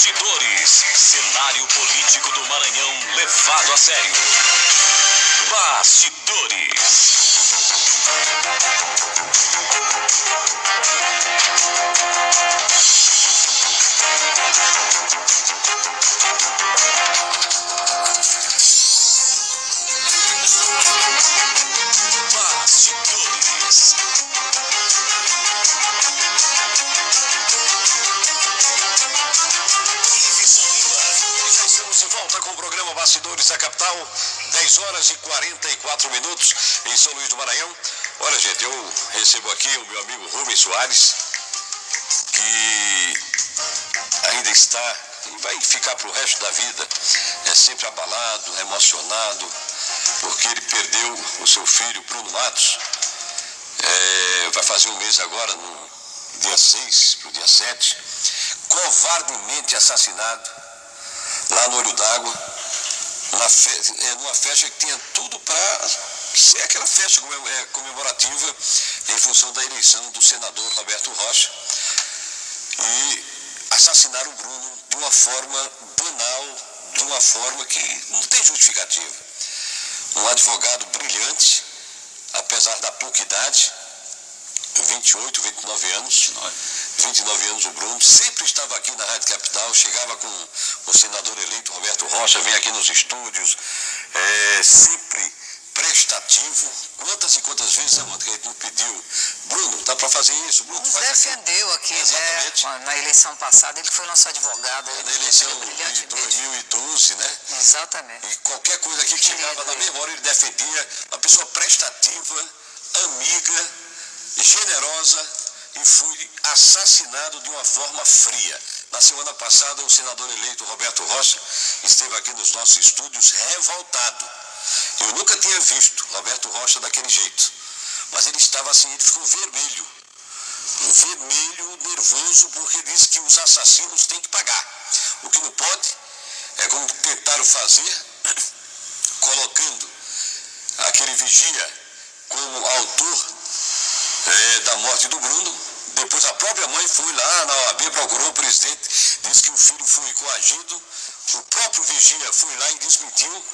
Bastidores, cenário político do Maranhão levado a sério. Bastidores. Com o programa Bastidores da Capital, 10 horas e 44 minutos em São Luís do Maranhão. Olha, gente, eu recebo aqui o meu amigo Rubens Soares, que ainda está e vai ficar para o resto da vida, sempre abalado, emocionado, porque ele perdeu o seu filho, Bruno Matos. Vai fazer um mês agora, no dia 6 para o dia 7, covardemente assassinado lá no Olho d'Água, numa festa que tinha tudo para ser aquela festa comemorativa em função da eleição do senador Roberto Rocha. E assassinaram o Bruno de uma forma banal, de uma forma que não tem justificativa. Um advogado brilhante, apesar da pouca idade, 28, 29 anos. 29 anos o Bruno, sempre estava aqui na Rádio Capital, chegava com o senador eleito Roberto Rocha, vem aqui nos estúdios, sempre prestativo. Quantas e quantas vezes a gente não pediu, Bruno, dá para fazer isso? Bruno, nos defendeu aqui, né? Na eleição passada, ele foi nosso advogado. Na eleição de 2012, né? Exatamente. E qualquer coisa aqui que chegava na mesma hora, ele defendia. Uma pessoa prestativa, amiga, generosa, e foi assassinado de uma forma fria. Na semana passada, o senador eleito Roberto Rocha esteve aqui nos nossos estúdios revoltado. Eu nunca tinha visto Roberto Rocha daquele jeito, mas ele estava assim, ele ficou vermelho, nervoso, porque disse que os assassinos têm que pagar. O que não pode é como tentaram fazer, colocando aquele vigia como autor da morte do Bruno. Depois a própria mãe foi lá na OAB, procurou o presidente, disse que o filho foi coagido. O próprio vigia foi lá e desmentiu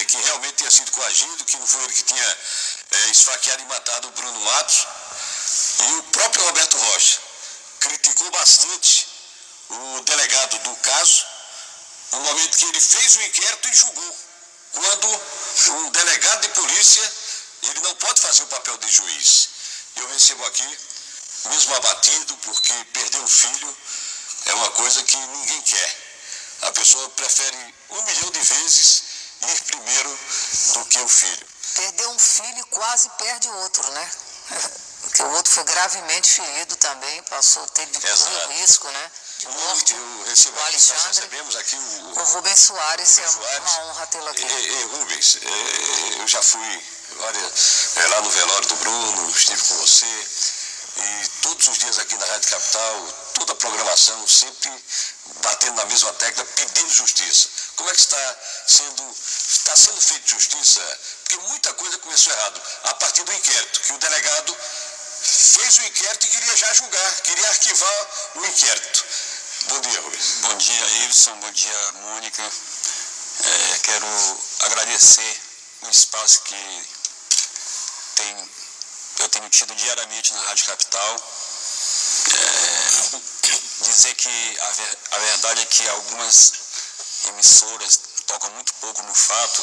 que realmente tinha sido coagido, que não foi ele que tinha esfaqueado e matado o Bruno Matos. E o próprio Roberto Rocha criticou bastante o delegado do caso, no momento que ele fez o inquérito e julgou. Quando um delegado de polícia, ele não pode fazer o papel de juiz. Eu recebo aqui, mesmo abatido, porque perder um filho é uma coisa que ninguém quer. A pessoa prefere 1 milhão de vezes ir primeiro do que o filho. Perder um filho quase perde o outro, né? Porque o outro foi gravemente ferido também, teve um risco, né? De morte. Nós recebemos aqui o Rubens Soares, uma honra tê-lo aqui. Rubens, eu já fui, lá no velório do Bruno, estive com você, e todos os dias aqui na Rádio Capital, toda a programação, sempre batendo na mesma tecla, pedindo justiça. Como é que está sendo feita justiça? Porque muita coisa começou errado, a partir do inquérito, que o delegado fez o inquérito e queria já julgar, queria arquivar o inquérito. Bom dia, Rubens. Bom dia, Iveson. Bom dia, Mônica. Quero agradecer o espaço que eu tenho tido diariamente na Rádio Capital. Dizer que a verdade é que algumas emissoras tocam muito pouco no fato.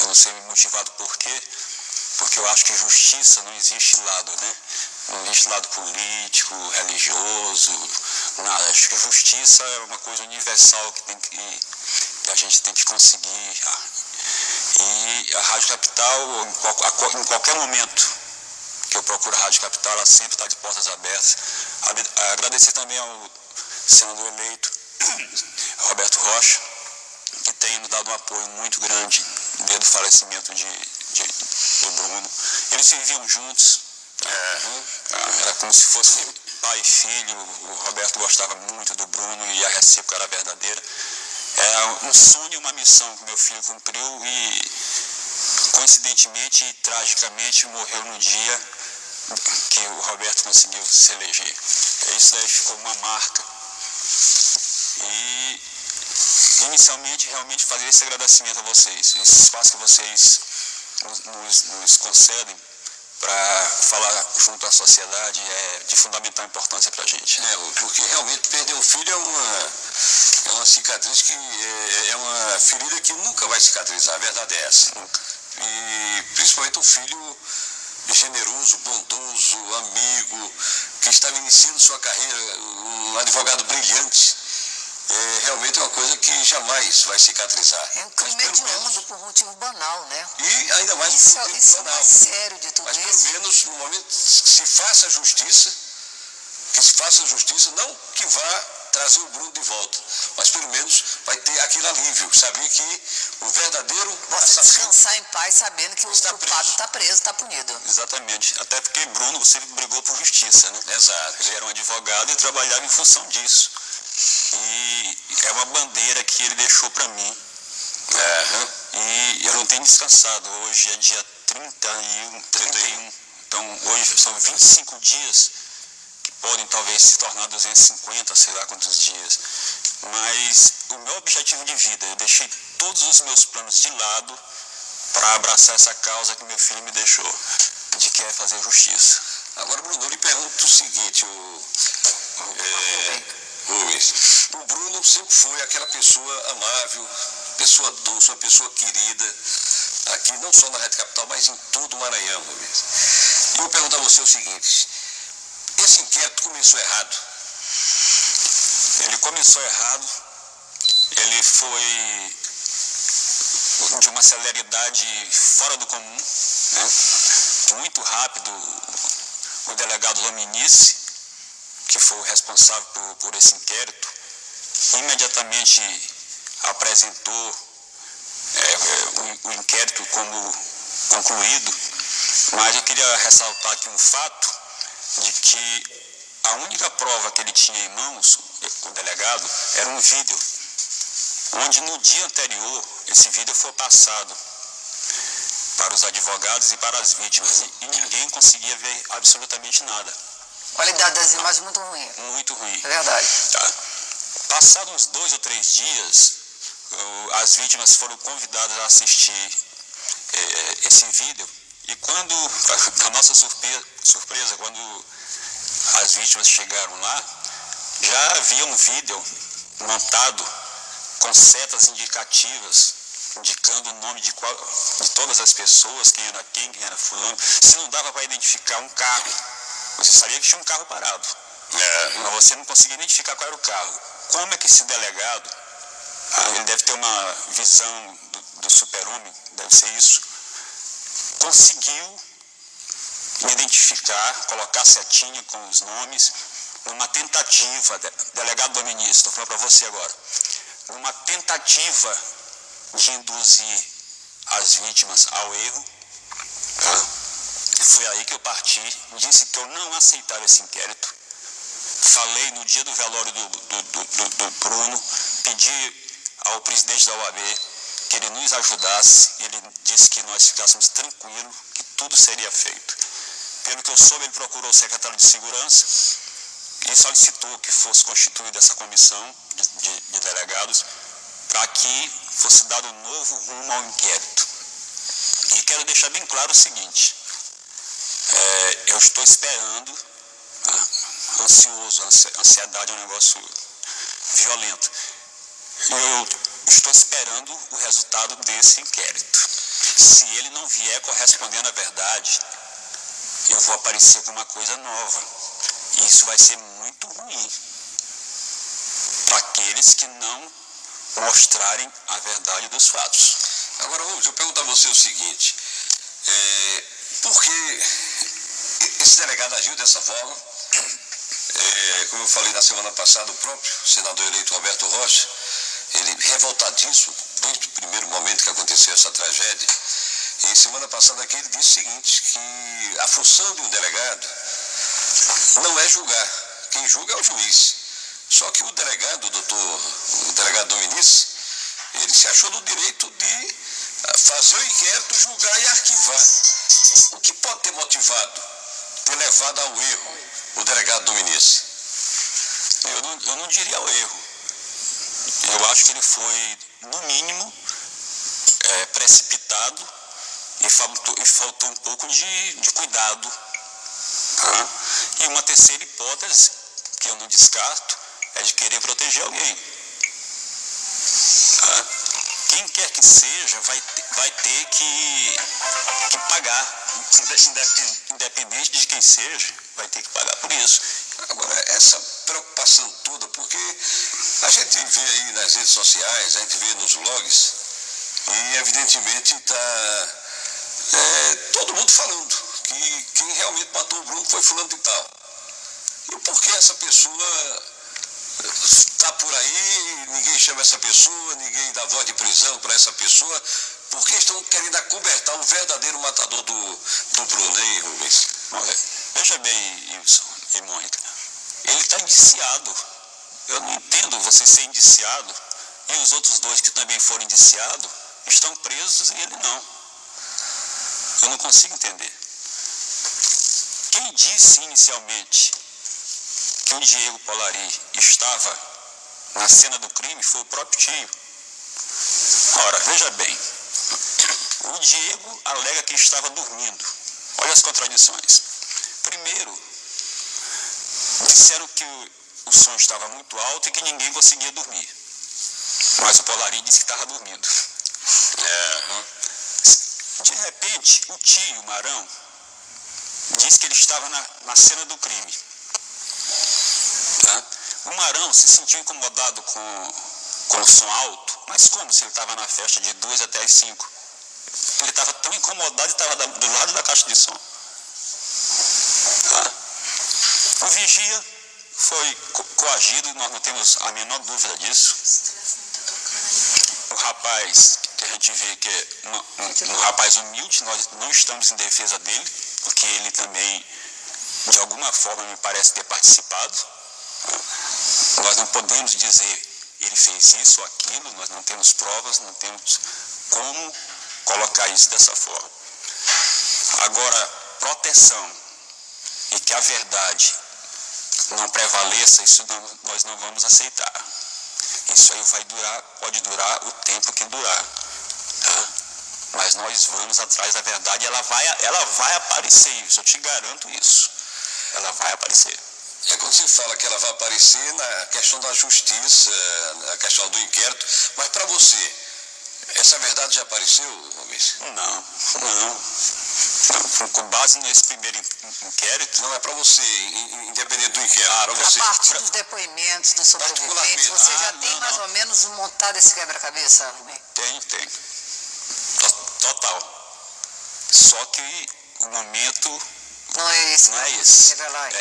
Eu não sei motivado por quê, porque eu acho que justiça não existe lado, né? Não existe lado político, religioso, nada. Acho que justiça é uma coisa universal que a gente tem que conseguir. E a Rádio Capital, em qualquer momento que eu procuro a Rádio Capital, ela sempre está de portas abertas. Agradecer também ao senador eleito Roberto Rocha, que tem nos dado um apoio muito grande desde o falecimento do Bruno. Eles viviam juntos, era como se fosse pai e filho. O Roberto gostava muito do Bruno e a recíproca era verdadeira. É um sonho e uma missão que meu filho cumpriu e, coincidentemente e tragicamente, morreu no dia que o Roberto conseguiu se eleger. Isso daí ficou uma marca Inicialmente, realmente fazer esse agradecimento a vocês, esse espaço que vocês nos concedem para falar junto à sociedade é de fundamental importância para a gente. Porque realmente perder um filho é uma cicatriz que é uma ferida que nunca vai cicatrizar, a verdade é essa. Nunca. E principalmente um filho generoso, bondoso, amigo, que estava iniciando sua carreira, um advogado brilhante. Realmente é uma coisa que jamais vai cicatrizar. É um crime hediondo por motivo banal, né? E ainda mais Isso por é motivo o banal. mais sério de tudo Mas isso. pelo menos no momento que se faça justiça, não que vá trazer o Bruno de volta, mas pelo menos vai ter aquele alívio, saber que o verdadeiro Você assassino descansar em paz sabendo que o culpado está preso, está punido. Exatamente. Até porque Bruno sempre brigou por justiça, né? Exato. Ele era um advogado e trabalhava em função disso. E é uma bandeira que ele deixou para mim. E eu não tenho descansado. Hoje é dia 31. Então hoje são 25 dias que podem talvez se tornar 250, sei lá quantos dias. Mas o meu objetivo de vida, eu deixei todos os meus planos de lado para abraçar essa causa que meu filho me deixou, de que é fazer justiça. Agora, Bruno, eu lhe pergunto o seguinte, Rubens, o Bruno sempre foi aquela pessoa amável, pessoa doce, uma pessoa querida, aqui não só na Rádio Capital, mas em todo o Maranhão, Rubens. E eu vou perguntar a você o seguinte, esse inquérito começou errado? Ele começou errado, ele foi de uma celeridade fora do comum, né? Muito rápido. O delegado Dominici, que foi o responsável por esse inquérito, imediatamente apresentou o inquérito como concluído, mas eu queria ressaltar aqui um fato de que a única prova que ele tinha em mãos, o delegado, era um vídeo, onde no dia anterior esse vídeo foi passado para os advogados e para as vítimas, e ninguém conseguia ver absolutamente nada. A qualidade das imagens muito ruim. Muito ruim. É verdade. Tá? Passados uns 2 ou 3 dias, as vítimas foram convidadas a assistir esse vídeo, e quando, para nossa surpresa, quando as vítimas chegaram lá, já havia um vídeo montado com setas indicativas, indicando o nome de todas as pessoas, quem era fulano. Se não dava para identificar um carro, você sabia que tinha um carro parado, mas você não conseguia identificar qual era o carro. Como é que esse delegado, ele deve ter uma visão do super-homem, deve ser isso, conseguiu identificar, colocar setinha com os nomes, numa tentativa, delegado Dominici, estou falando para você agora, numa tentativa de induzir as vítimas ao erro. Foi aí que eu parti, disse que eu não aceitava esse inquérito. Falei no dia do velório do Bruno, pedi ao presidente da OAB que ele nos ajudasse, ele disse que nós ficássemos tranquilos, que tudo seria feito. Pelo que eu soube, ele procurou o secretário de Segurança e solicitou que fosse constituída essa comissão de delegados para que fosse dado um novo rumo ao inquérito. E quero deixar bem claro o seguinte, eu estou esperando, ansioso, ansiedade é um negócio violento, eu estou esperando o resultado desse inquérito. Se ele não vier correspondendo à verdade, eu vou aparecer com uma coisa nova. E isso vai ser muito ruim para aqueles que não mostrarem a verdade dos fatos. Agora, Rubens, eu pergunto a você o seguinte, por que esse delegado agiu dessa forma? Como eu falei na semana passada, o próprio senador eleito Roberto Rocha, ele revoltadíssimo desde o primeiro momento que aconteceu essa tragédia, e semana passada aqui ele disse o seguinte, que a função de um delegado não é julgar, quem julga é o juiz. Só que o delegado Dominici, ele se achou no direito de fazer o inquérito, julgar e arquivar. O que pode ter motivado, ter levado ao erro o delegado Dominici? Eu não diria ao erro. Eu acho que ele foi, no mínimo, precipitado e faltou um pouco de cuidado. Tá? E uma terceira hipótese, que eu não descarto, é de querer proteger alguém. Tá? Quem quer que seja vai ter que pagar, independente de quem seja, vai ter que pagar por isso. Agora, essa preocupação toda, porque a gente vê aí nas redes sociais, a gente vê nos blogs, e evidentemente está todo mundo falando que quem realmente matou o Bruno foi fulano de tal. E por que essa pessoa está por aí, ninguém chama essa pessoa, ninguém dá voz de prisão para essa pessoa? Por que estão querendo acobertar o verdadeiro matador do Bruno, hein, Rubens? Olha, veja bem, Wilson e Mônica, ele está indiciado. Eu não entendo você ser indiciado e os outros dois que também foram indiciados estão presos e ele não. Eu não consigo entender. Quem disse inicialmente que o Diego Polari estava na cena do crime foi o próprio tio. Ora, veja bem, o Diego alega que estava dormindo. Olha as contradições. Primeiro, disseram que o som estava muito alto e que ninguém conseguia dormir. Mas o Polari disse que estava dormindo. De repente, o tio, o Marão, disse que ele estava na cena do crime. Tá? O Marão se sentiu incomodado com o som alto, mas como se ele estava na festa de 2 até as 5? Ele estava tão incomodado e estava do lado da caixa de som. Tá? O vigia foi coagido, nós não temos a menor dúvida disso. O rapaz, que a gente vê que é um rapaz humilde, nós não estamos em defesa dele, porque ele também, de alguma forma, me parece ter participado. Nós não podemos dizer ele fez isso ou aquilo, nós não temos provas, não temos como colocar isso dessa forma. Agora, proteção e que a verdade não prevaleça, isso nós não vamos aceitar. Isso aí pode durar o tempo que durar. Tá? Mas nós vamos atrás da verdade, ela vai aparecer, isso, eu te garanto isso. Ela vai aparecer. É quando se fala que ela vai aparecer na questão da justiça, na questão do inquérito, mas para você, essa verdade já apareceu, Rubens? Não. Com base nesse primeiro inquérito. Não, é para você, independente do inquérito. A partir dos depoimentos dos sobreviventes, você já tem mais ou menos montado esse quebra-cabeça, Rubens? Tem. Total. Só que o momento não é esse. Revelar.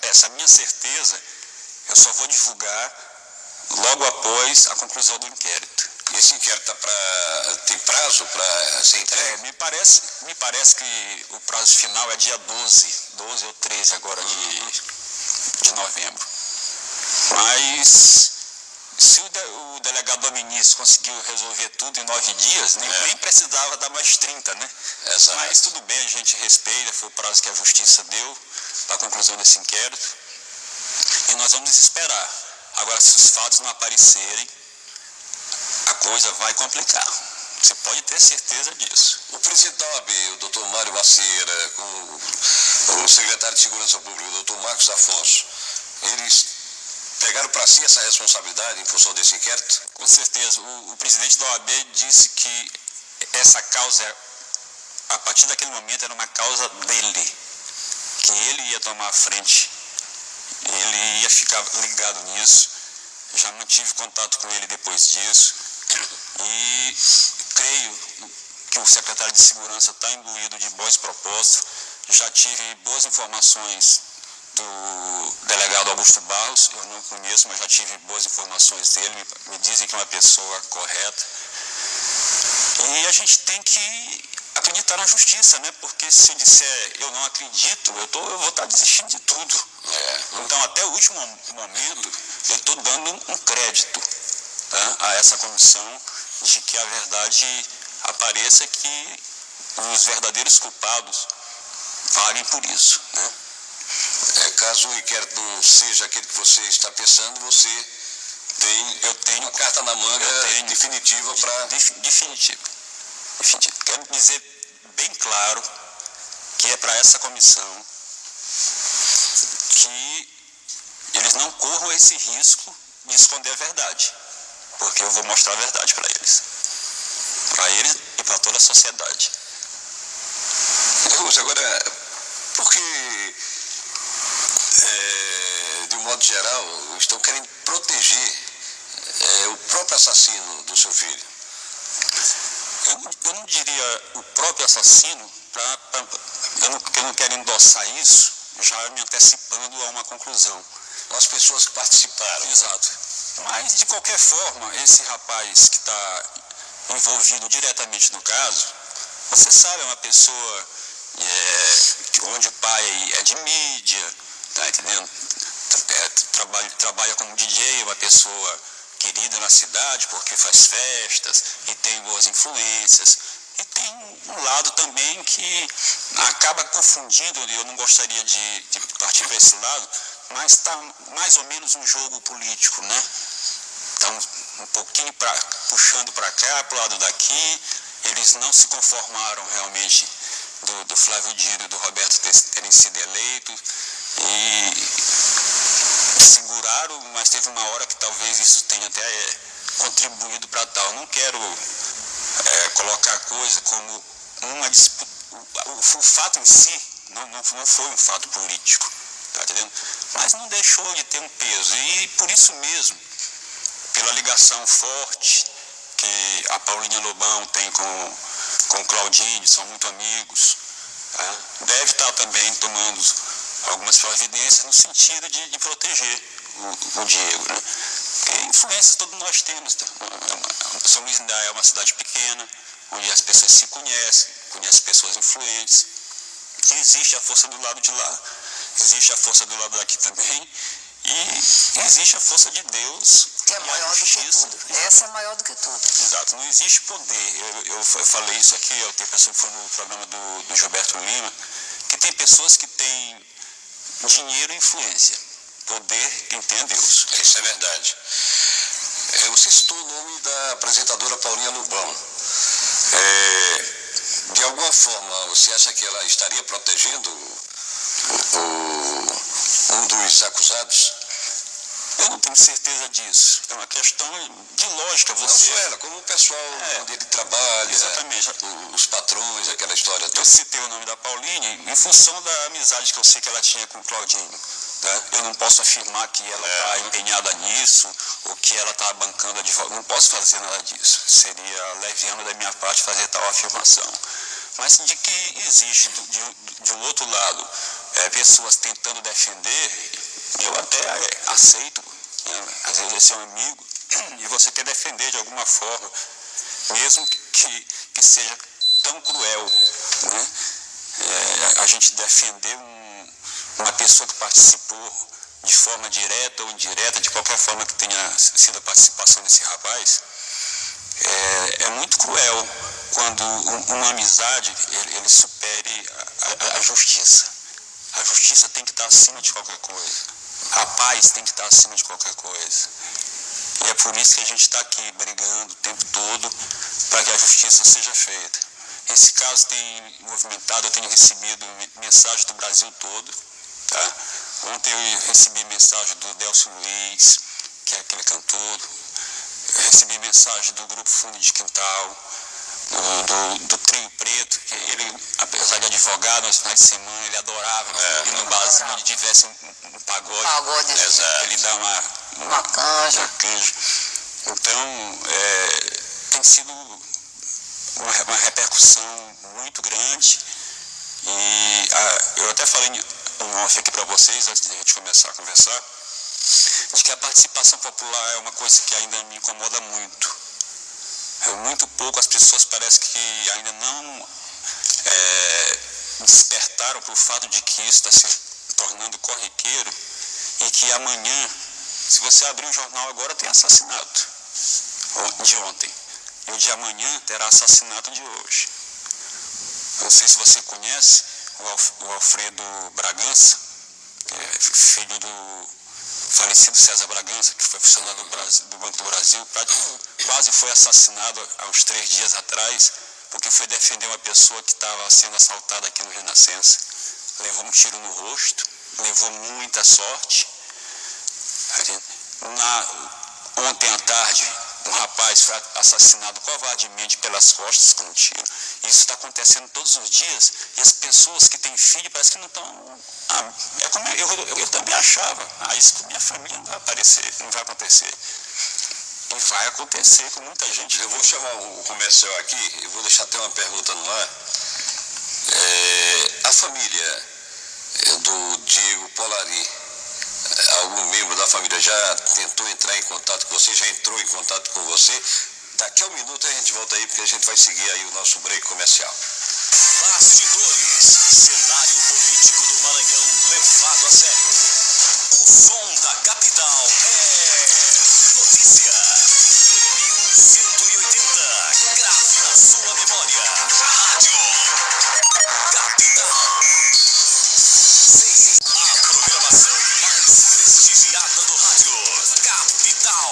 Essa minha certeza, eu só vou divulgar logo após a conclusão do inquérito. E esse inquérito tem prazo para ser entregue? Me parece que o prazo final é dia 12 ou 13 agora de novembro. Mas se o delegado Dominici conseguiu resolver tudo em 9 dias, nem precisava dar mais 30, né? Exato. Mas tudo bem, a gente respeita, foi o prazo que a justiça deu para a conclusão desse inquérito. E nós vamos esperar. Agora, se os fatos não aparecerem, a coisa vai complicar. Você pode ter certeza disso. O presidente da OAB, o doutor Mário Macieira, com o secretário de Segurança Pública, o doutor Marcos Afonso, eles pegaram para si essa responsabilidade em função desse inquérito? Com certeza. O presidente da OAB disse que essa causa, a partir daquele momento, era uma causa dele, que ele ia tomar a frente, ele ia ficar ligado nisso. Já mantive contato com ele depois disso e creio que o secretário de Segurança está imbuído de boas propostas. Já tive boas informações do delegado Augusto Barros, eu não conheço, mas já tive boas informações dele, me dizem que é uma pessoa correta. E a gente tem que acreditar na justiça, né? Porque se eu disser eu não acredito, eu vou estar desistindo de tudo. Então, até o último momento, eu estou dando um crédito, tá, a essa comissão de que a verdade apareça, que os verdadeiros culpados paguem por isso, né? Caso o inquérito não seja aquele que você está pensando, você Eu tenho uma carta na manga definitiva para... Definitivo. Quero dizer bem claro que é para essa comissão que eles não corram esse risco de esconder a verdade, porque eu vou mostrar a verdade para eles e para toda a sociedade. Agora, porque, de um modo geral, estão querendo proteger o próprio assassino do seu filho? Eu não diria o próprio assassino, eu não quero endossar isso, já me antecipando a uma conclusão. As pessoas que participaram. Exato. Mas, de qualquer forma, esse rapaz que está envolvido diretamente no caso, você sabe, é uma pessoa onde o pai é de mídia, tá entendendo? Trabalha como DJ, uma pessoa querida na cidade porque faz festas e tem boas influências. E tem um lado também que acaba confundindo, eu não gostaria de partir para esse lado, mas está mais ou menos um jogo político, né? Está um pouquinho puxando para cá, para o lado daqui. Eles não se conformaram realmente do Flávio Dino e do Roberto terem sido eleitos e seguraram, mas teve uma hora que talvez isso tenha até contribuído para tal. Não quero colocar a coisa como uma disputa. O fato em si não foi um fato político, tá entendendo? Mas não deixou de ter um peso. E por isso mesmo, pela ligação forte que a Paulinha Lobão tem com o Claudinho, são muito amigos, tá? Deve estar também tomando algumas providências no sentido de proteger o Diego, né? Porque influências todos nós temos, tá? São Luís ainda é uma cidade pequena, onde as pessoas se conhecem pessoas influentes, e existe a força do lado de lá, existe a força do lado daqui também, e existe a força de Deus, que é maior do que tudo. Essa é maior do que tudo. Exato, não existe poder. Eu falei isso aqui, eu tenho pessoa que foi no programa do Gilberto Lima, que tem pessoas que têm dinheiro e influência. Poder, quem tem é Deus. Isso é verdade. Você citou o nome da apresentadora Paulinha Lobão. De alguma forma, você acha que ela estaria protegendo um dos acusados? Eu não tenho certeza disso. É uma questão de lógica. Não só ela, como o pessoal onde ele trabalha, exatamente. Os patrões, aquela história toda. Eu citei o nome da Paulinha em função da amizade que eu sei que ela tinha com o Claudinho. Tá? Eu não posso afirmar que ela está empenhada nisso ou que ela está bancando advogado. Não posso fazer nada disso. Seria leviano da minha parte fazer tal afirmação. Mas de que existe, de um outro lado, pessoas tentando defender, eu até aceito. Às vezes você é um amigo e você quer defender de alguma forma, mesmo que seja tão cruel, né? A gente defender uma pessoa que participou de forma direta ou indireta, de qualquer forma que tenha sido a participação desse rapaz, é muito cruel quando uma amizade ele supere a justiça. A justiça tem que estar acima de qualquer coisa. A paz tem que estar acima de qualquer coisa. E é por isso que a gente está aqui brigando o tempo todo para que a justiça seja feita. Esse caso tem movimentado, eu tenho recebido mensagens do Brasil todo. Tá? Ontem eu recebi mensagem do Delcio Luiz, que é aquele cantor. Eu recebi mensagem do Grupo Fundo de Quintal, do Trio Preto, que ele, apesar de advogado, nos finais de semana ele adorava ir no barzinho onde tivesse um pagode. Ele dá uma canja. Então, tem sido uma repercussão muito grande. E eu até falei um off aqui para vocês, antes de a gente começar a conversar, de que a participação popular é uma coisa que ainda me incomoda muito. Muito pouco, as pessoas parece que ainda não despertaram para o fato de que isso está se tornando corriqueiro e que amanhã, se você abrir o jornal agora, tem assassinato de ontem. E o de amanhã terá assassinato de hoje. Eu não sei se você conhece o Alfredo Bragança, que é filho falecido César Bragança, que foi funcionário do Banco do Brasil, quase foi assassinado há uns 3 dias atrás, porque foi defender uma pessoa que estava sendo assaltada aqui no Renascença. Levou um tiro no rosto, levou muita sorte. Ontem à tarde, um rapaz foi assassinado covardemente pelas costas com um tiro. Isso está acontecendo todos os dias, e as pessoas que têm filho parece que não estão... é como eu também achava, isso com minha família não vai aparecer, não vai acontecer. E vai acontecer com muita gente. Eu vou chamar o comercial aqui, eu vou deixar até uma pergunta no ar. A família do Diego Polari, algum membro da família já tentou entrar em contato com você, já entrou em contato com você? Daqui a um minuto a gente volta aí, porque a gente vai seguir aí o nosso break comercial. Bastidores, cenário político do Maranhão levado a sério. O som da capital é notícia. 1180, grave na sua memória. Rádio Capital. A programação mais prestigiada do rádio. Capital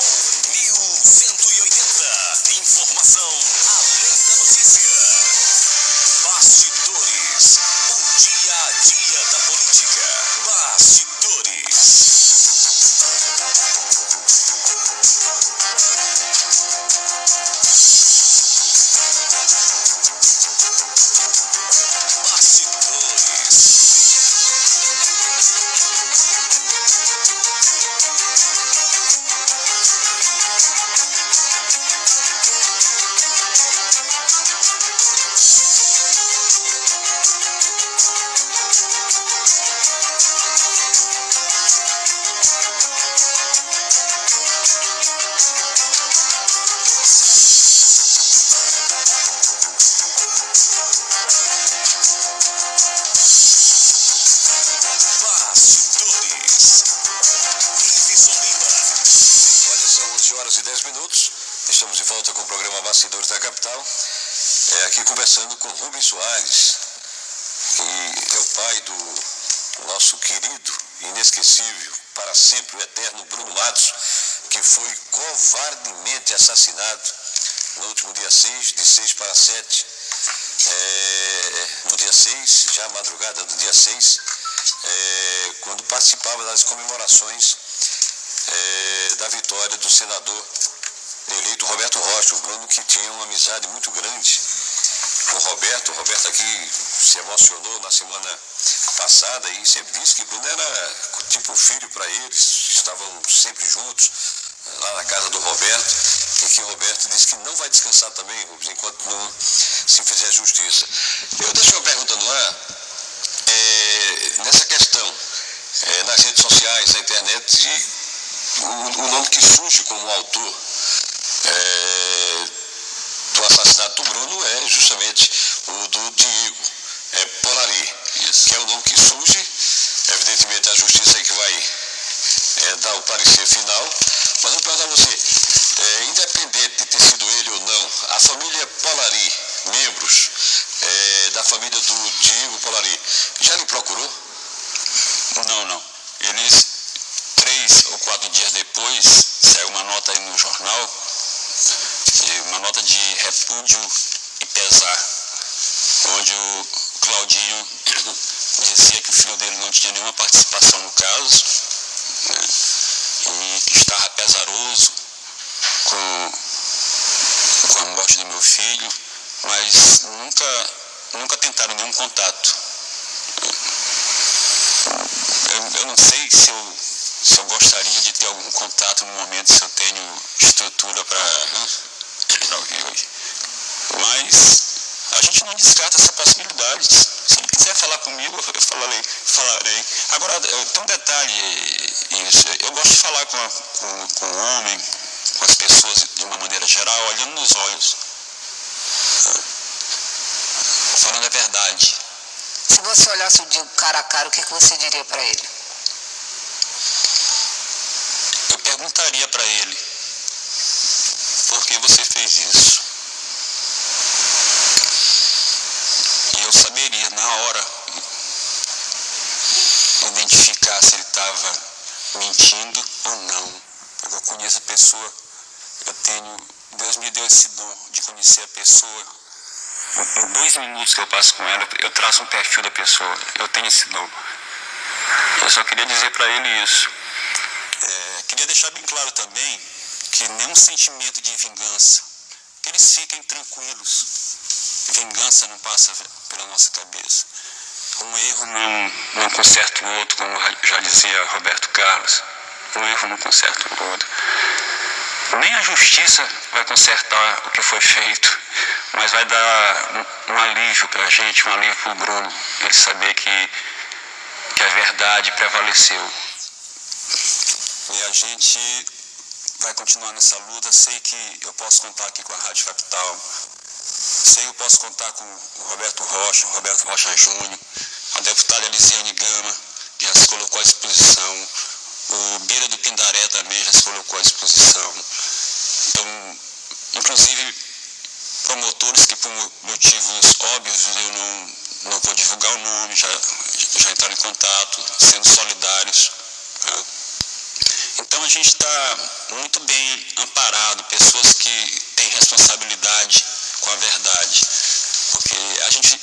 1180. Informação além da notícia. Bastidores, o dia a dia da política. Bastidores. Estamos de volta com o programa Bastidores da Capital, aqui conversando com Rubens Soares, que é o pai do nosso querido, inesquecível, para sempre o eterno Bruno Matos, que foi covardemente assassinado no último dia 6, de 6 para 7, no dia 6, já à madrugada do dia 6, quando participava das comemorações da vitória do senador eleito Roberto Rocha. O Bruno, que tinha uma amizade muito grande com o Roberto aqui se emocionou na semana passada e sempre disse que Bruno era tipo filho para eles, estavam sempre juntos lá na casa do Roberto, e que o Roberto disse que não vai descansar também, Rubens, enquanto não se fizer justiça. Eu deixo uma pergunta no ar, nessa questão, nas redes sociais, na internet, e o nome que surge como autor do assassinato do Bruno é justamente o do Diego Polari, que é o nome que surge. Evidentemente a justiça é que vai dar o parecer final, mas eu pergunto a você, independente de ter sido ele ou não, a família Polari, membros da família do Diego Polari, já lhe procurou? Não. Eles, 3 ou 4 dias depois, saiu uma nota aí no jornal, uma nota de repúdio e pesar, onde o Claudinho dizia que o filho dele não tinha nenhuma participação no caso, né, e que estava pesaroso com a morte do meu filho, mas nunca tentaram nenhum contato. Eu não sei se eu gostaria de ter algum contato no momento, se eu tenho estrutura para ouvir hoje. Mas a gente não descarta essa possibilidade. Se ele quiser falar comigo, eu falarei. Agora, tem um detalhe, eu gosto de falar com o homem, com as pessoas de uma maneira geral, olhando nos olhos, falando a verdade. Se você olhasse o Diego cara a cara, o que você diria para ele? Eu perguntaria para ele, por que você fez isso? E eu saberia, na hora, identificar se ele estava mentindo ou não. Eu conheço a pessoa, Deus me deu esse dom de conhecer a pessoa. Em 2 minutos que eu passo com ela, eu traço um perfil da pessoa. Eu tenho esse dom. Eu só queria dizer para ele isso. Queria deixar bem claro também que nenhum sentimento de vingança, que eles fiquem tranquilos. Vingança não passa pela nossa cabeça. Um erro não conserta o outro, como já dizia Roberto Carlos. Um erro não conserta o outro. Nem a justiça vai consertar o que foi feito, mas vai dar um alívio para a gente, um alívio para o Bruno, ele saber que a verdade prevaleceu. E a gente vai continuar nessa luta. Sei que eu posso contar aqui com a Rádio Capital, sei que eu posso contar com o Roberto Rocha Júnior, a deputada Elisiane Gama já se colocou à disposição, o Beira do Pindaré também já se colocou à disposição. Então, inclusive promotores que por motivos óbvios eu não vou divulgar o nome, já entraram em contato, sendo solidários. Né? Então a gente está muito bem amparado, pessoas que têm responsabilidade com a verdade. Porque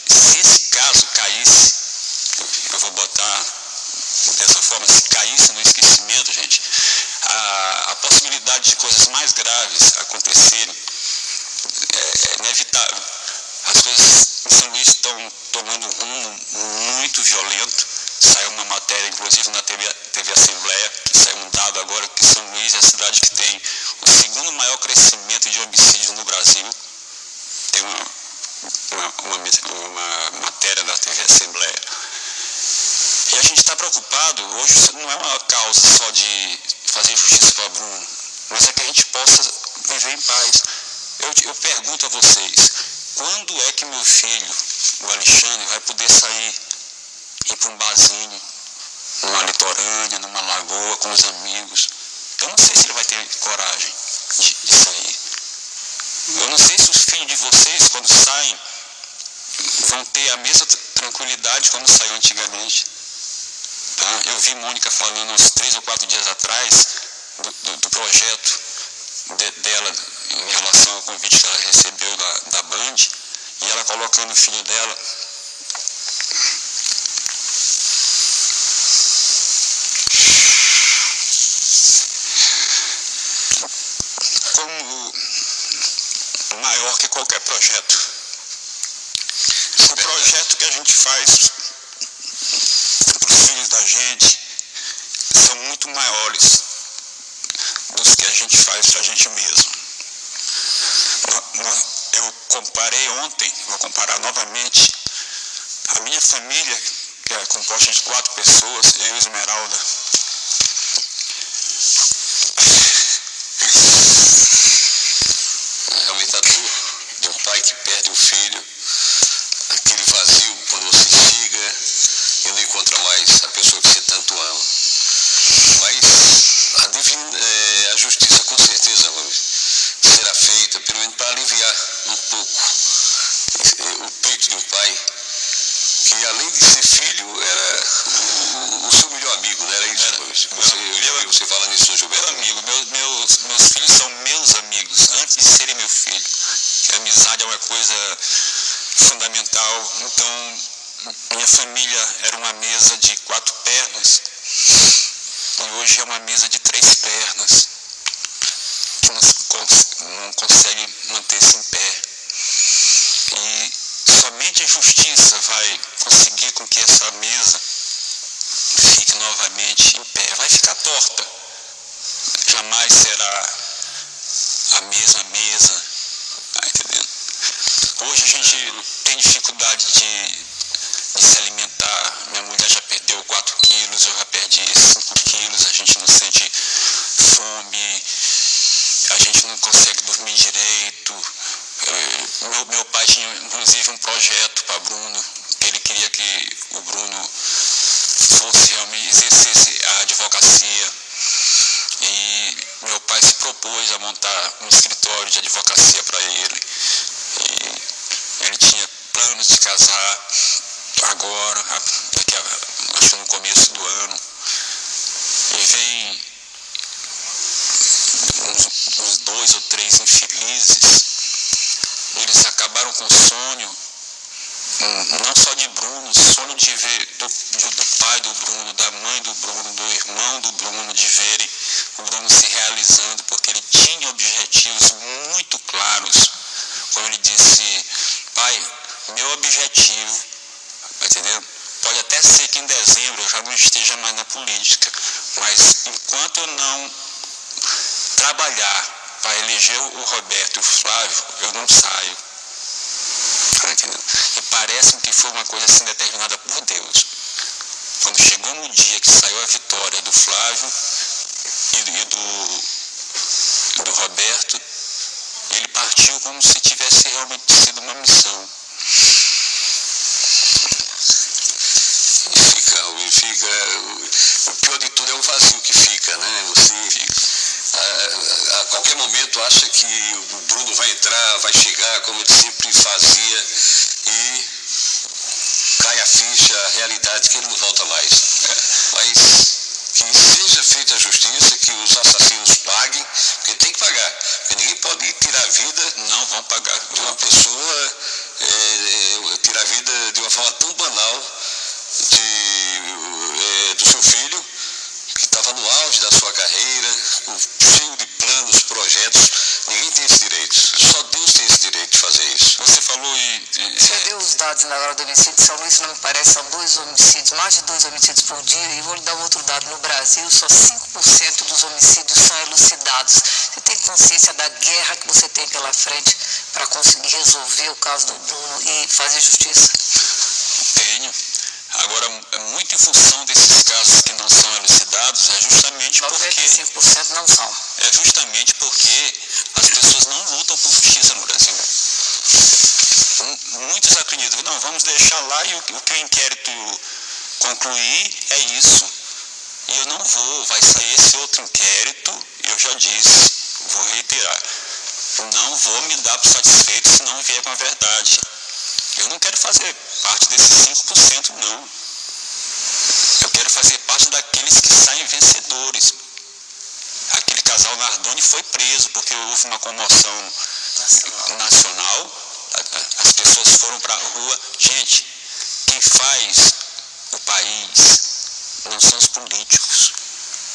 se esse caso caísse, eu vou botar dessa forma, se caísse no esquecimento, gente, a possibilidade de coisas mais graves acontecerem é inevitável. As coisas em São Luís estão tomando um rumo muito violento. Saiu uma matéria, inclusive, na TV Assembleia, que saiu um dado agora que São Luís é a cidade que tem o 2º maior crescimento de homicídios no Brasil. Tem uma matéria da TV Assembleia. E a gente está preocupado, hoje não é uma causa só de fazer justiça para Bruno, mas é que a gente possa viver em paz. Eu pergunto a vocês, quando é que meu filho, o Alexandre, vai poder sair, ir para um barzinho, numa litorânea, numa lagoa, com os amigos? Eu não sei se ele vai ter coragem de sair. Eu não sei se os filhos de vocês, quando saem, vão ter a mesma tranquilidade como saiu antigamente. Tá? Eu vi Mônica falando uns 3 ou 4 dias atrás do projeto dela em relação ao convite que ela recebeu da Band, e ela colocando o filho dela. Como maior que qualquer projeto. O projeto que a gente faz para os filhos da gente são muito maiores dos que a gente faz para a gente mesmo. Eu comparei ontem, vou comparar novamente, a minha família, que é composta de 4 pessoas, eu e Esmeralda. Realmente a dor de um pai que perde um filho, aquele vazio quando você chega e não encontra mais a pessoa que você tanto ama. Mas a justiça com certeza será feita, pelo menos para aliviar um pouco o peito de um pai que, além de ser filho, era o seu melhor amigo, não era isso? Você fala nisso, Gilberto? Meu amigo, meus filhos são meus amigos, antes de serem meu filho. A amizade é uma coisa fundamental. Então, minha família era uma mesa de 4 pernas e hoje é uma mesa de 3 pernas que não consegue manter-se em pé. E somente a justiça vai conseguir com que essa mesa fique novamente em pé. Vai ficar torta, jamais será a mesma mesa, tá entendendo? Hoje a gente tem dificuldade de se alimentar. Minha mulher já perdeu 4 quilos, eu já perdi 5 quilos, a gente não sente fome, a gente não consegue dormir direito. Meu pai tinha inclusive um projeto para Bruno, que ele queria que o Bruno fosse realmente exercesse a advocacia, e meu pai se propôs a montar um escritório de advocacia para ele, e ele tinha planos de casar agora, acho que no começo do ano, e vem pais infelizes, eles acabaram com o sonho, não só de Bruno, sonho de ver do pai do Bruno, da mãe do Bruno, do irmão do Bruno, de verem o Bruno se realizando, porque ele tinha objetivos muito claros. Como ele disse: pai, meu objetivo, tá entendendo? Pode até ser que em dezembro eu já não esteja mais na política, mas enquanto eu não trabalhar para eleger o Roberto e o Flávio, eu não saio. Tá entendendo? E parece-me que foi uma coisa assim determinada por Deus. Quando chegou no dia que saiu a vitória do Flávio e do Roberto, ele partiu como se tivesse realmente sido uma missão. O pior de tudo é o vazio que fica, né? Você a qualquer momento acha que o Bruno vai entrar, vai chegar, como ele sempre fazia, e cai a ficha, a realidade que ele não volta mais. Mas que seja feita a justiça, que os assassinos paguem, porque tem que pagar, porque ninguém pode tirar a vida, não vão pagar, de uma pessoa, tirar a vida de uma forma tão banal do seu filho, que estava no auge da sua carreira, cheio de planos, projetos. Ninguém tem esse direito, só Deus tem esse direito de fazer isso. Você falou Você deu os dados na hora do homicídio, São Luís, não me parece, são 2 homicídios, mais de 2 homicídios por dia, e vou lhe dar um outro dado: no Brasil, só 5% dos homicídios são elucidados. Você tem consciência da guerra que você tem pela frente para conseguir resolver o caso do Bruno e fazer justiça? Tenho. Agora, muito em função desses casos que não são elucidados, é justamente 95% não são. É justamente porque as pessoas não lutam por justiça no Brasil. Muitos acreditam, não, vamos deixar lá e o que o inquérito concluir é isso. E eu não vou, vai sair esse outro inquérito, eu já disse, vou reiterar, não vou me dar por satisfeito se não vier com a verdade. Eu não quero fazer parte desses 5%, não. Eu quero fazer parte daqueles que saem vencedores. Aquele casal Nardoni foi preso porque houve uma comoção nacional. As pessoas foram para a rua. Gente, quem faz o país não são os políticos.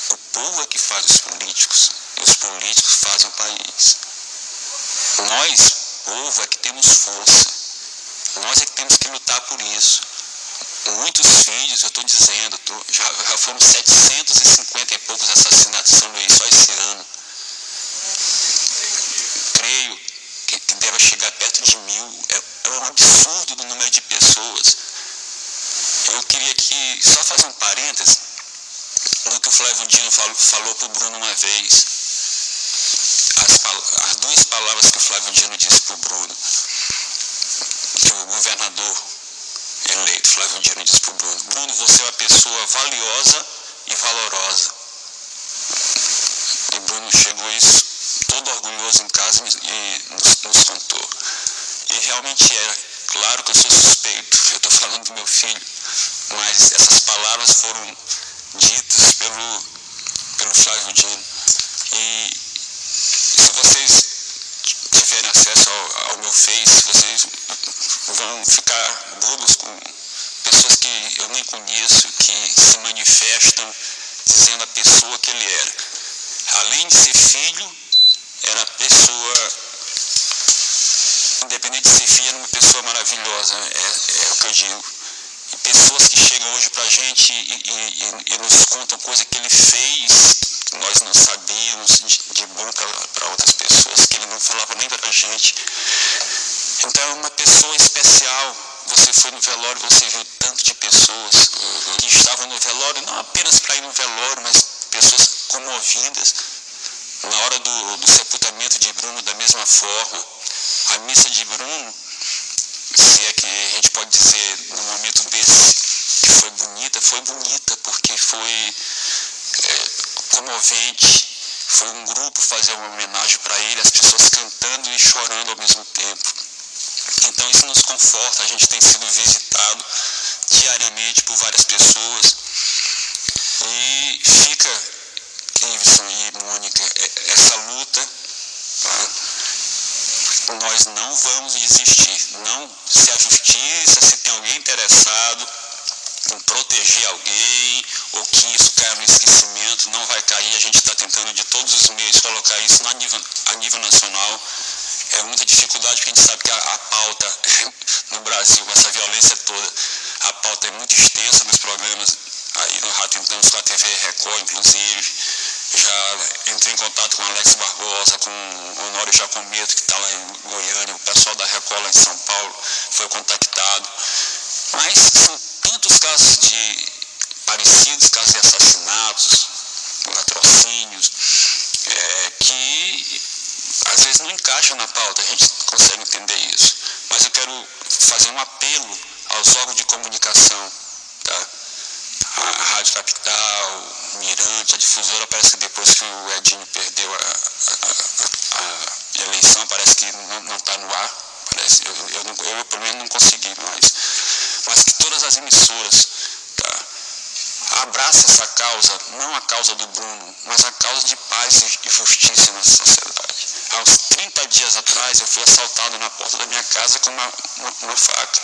O povo é que faz os políticos. E os políticos fazem o país. Nós, povo, é que temos força. Nós é que temos que lutar por isso. Muitos filhos, eu estou dizendo, já foram 750 e poucos assassinatos em São Luís, só esse ano. Creio que deve chegar perto de 1000. É um absurdo do número de pessoas. Eu queria aqui só fazer um parêntese no que o Flávio Dino falou para o Bruno uma vez. As 2 palavras que o Flávio Dino disse para o Bruno, que o governador eleito, Flávio Dino, disse para o Bruno: Bruno, você é uma pessoa valiosa e valorosa. E Bruno chegou isso todo orgulhoso em casa e nos contou. E realmente era. Claro que eu sou suspeito, eu estou falando do meu filho, mas essas palavras foram ditas pelo Flávio Dino. E se vocês tiverem acesso ao meu Face, vocês vão ficar bobos com pessoas que eu nem conheço, que se manifestam dizendo a pessoa que ele era. Além de ser filho, era pessoa, independente de ser filho, era uma pessoa maravilhosa, é o que eu digo. E pessoas que chegam hoje pra gente e nos contam coisa que ele fez, que nós não sabíamos, de bom para outras pessoas, que ele não falava nem pra gente. Então é uma pessoa especial. Você foi no velório, você viu tanto de pessoas que estavam no velório, não apenas para ir no velório, mas pessoas comovidas. Na hora do sepultamento de Bruno, da mesma forma. A missa de Bruno, se é que a gente pode dizer no momento desse que foi bonita porque foi comovente. Foi um grupo fazer uma homenagem para ele, as pessoas cantando e chorando ao mesmo tempo. Então isso nos conforta, a gente tem sido visitado diariamente por várias pessoas. E fica, Cleveson e Mônica, essa luta, tá? nós não vamos desistir. Não, se a justiça, se tem alguém interessado em proteger alguém, ou que isso caia no esquecimento, não vai cair. A gente está tentando de todos os meios colocar isso a nível nacional. É muita dificuldade, porque a gente sabe que a pauta no Brasil, com essa violência toda, a pauta é muito extensa nos programas. Aí nós já tentamos com a TV Record, inclusive. Já entrei em contato com o Alex Barbosa, com o Honório Jacometo, que está lá em Goiânia, o pessoal da Record lá em São Paulo foi contactado. Mas são tantos casos parecidos, casos de assassinatos, latrocínios, que às vezes não encaixa na pauta, a gente consegue entender isso. Mas eu quero fazer um apelo aos órgãos de comunicação, tá? A Rádio Capital, Mirante, a difusora, parece que depois que o Edinho perdeu a eleição, parece que não está no ar. Parece, eu pelo menos não consegui mais. Mas que todas as emissoras, tá, abracem essa causa, não a causa do Bruno, mas a causa de paz e justiça na sociedade. Há uns 30 dias atrás eu fui assaltado na porta da minha casa com uma faca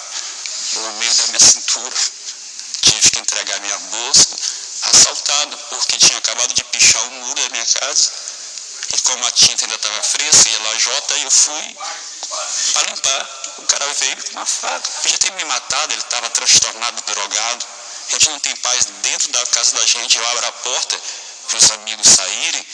no meio da minha cintura. Tive que entregar minha bolsa, assaltado, porque tinha acabado de pichar o muro da minha casa. E como a tinta ainda estava fresca, ia lajota, eu fui para limpar. O cara veio com uma faca. Podia ter me matado, ele estava transtornado, drogado. A gente não tem paz dentro da casa da gente. Eu abro a porta para os amigos saírem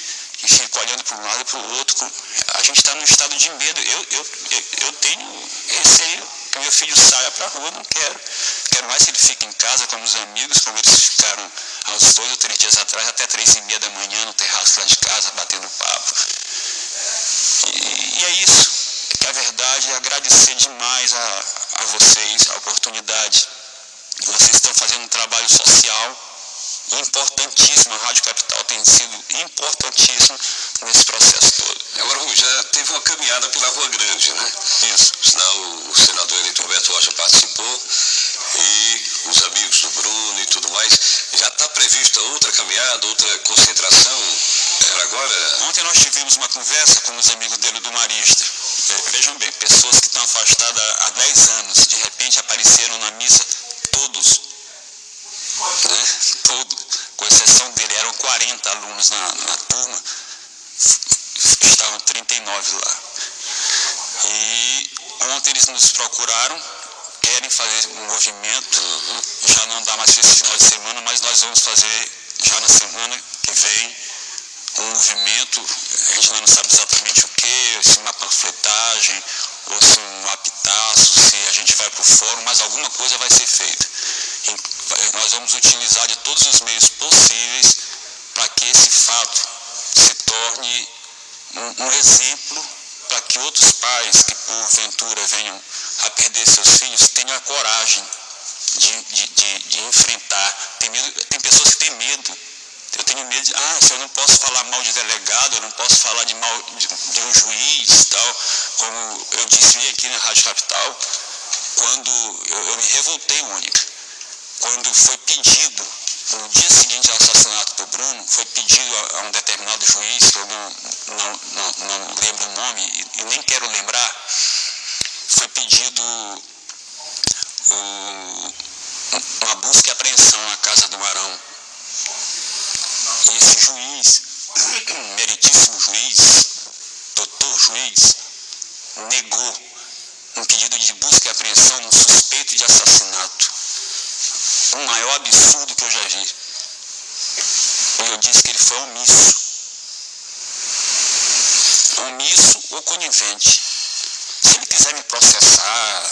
e fico olhando para um lado e para o outro. A gente está num estado de medo. Eu tenho receio que meu filho saia para a rua, não quero. Quero mais que ele fique em casa com os amigos, como eles ficaram há uns 2 ou 3 dias atrás, até 3h30 da manhã no terraço lá de casa, batendo papo. E é isso. Que a verdade é agradecer demais a vocês a oportunidade. Vocês estão fazendo um trabalho social importantíssimo. A Rádio Capital tem sido importantíssima nesse processo todo. Agora, Rui, já teve uma caminhada pela Rua Grande, né? Isso. Senão o senador eleito Roberto Rocha participou e os amigos do Bruno e tudo mais. Já está prevista outra caminhada, outra concentração agora? Ontem nós tivemos uma conversa com os amigos dele do Marista. Vejam bem, pessoas que estão afastadas há 10 anos, de repente apareceram na missa, todos, né? Todos, com exceção dele, eram 40 alunos na turma, estavam 39 lá. E ontem eles nos procuraram, querem fazer um movimento, já não dá mais esse final de semana, mas nós vamos fazer já na semana que vem um movimento. A gente ainda não sabe exatamente o que, se uma panfletagem, ou se um apitaço, se a gente vai para o fórum, mas alguma coisa vai ser feita. Nós vamos utilizar de todos os meios possíveis para que esse fato se torne um exemplo para que outros pais que porventura venham a perder seus filhos tenham a coragem de enfrentar. Tem pessoas que têm medo. Eu tenho medo se eu não posso falar mal de delegado, eu não posso falar de mal de um juiz, tal, como eu disse aqui na Rádio Capital, quando eu me revoltei, Mônica, quando foi pedido, no dia seguinte ao assassinato do Bruno, foi pedido a um determinado juiz, que eu não lembro o nome e nem quero lembrar, foi pedido uma busca e apreensão na casa do Arão. E esse juiz, meritíssimo juiz, doutor juiz, negou um pedido de busca e apreensão num suspeito de assassinato. O maior absurdo que eu já vi. E eu disse que ele foi omisso. Omisso ou conivente. Se ele quiser me processar,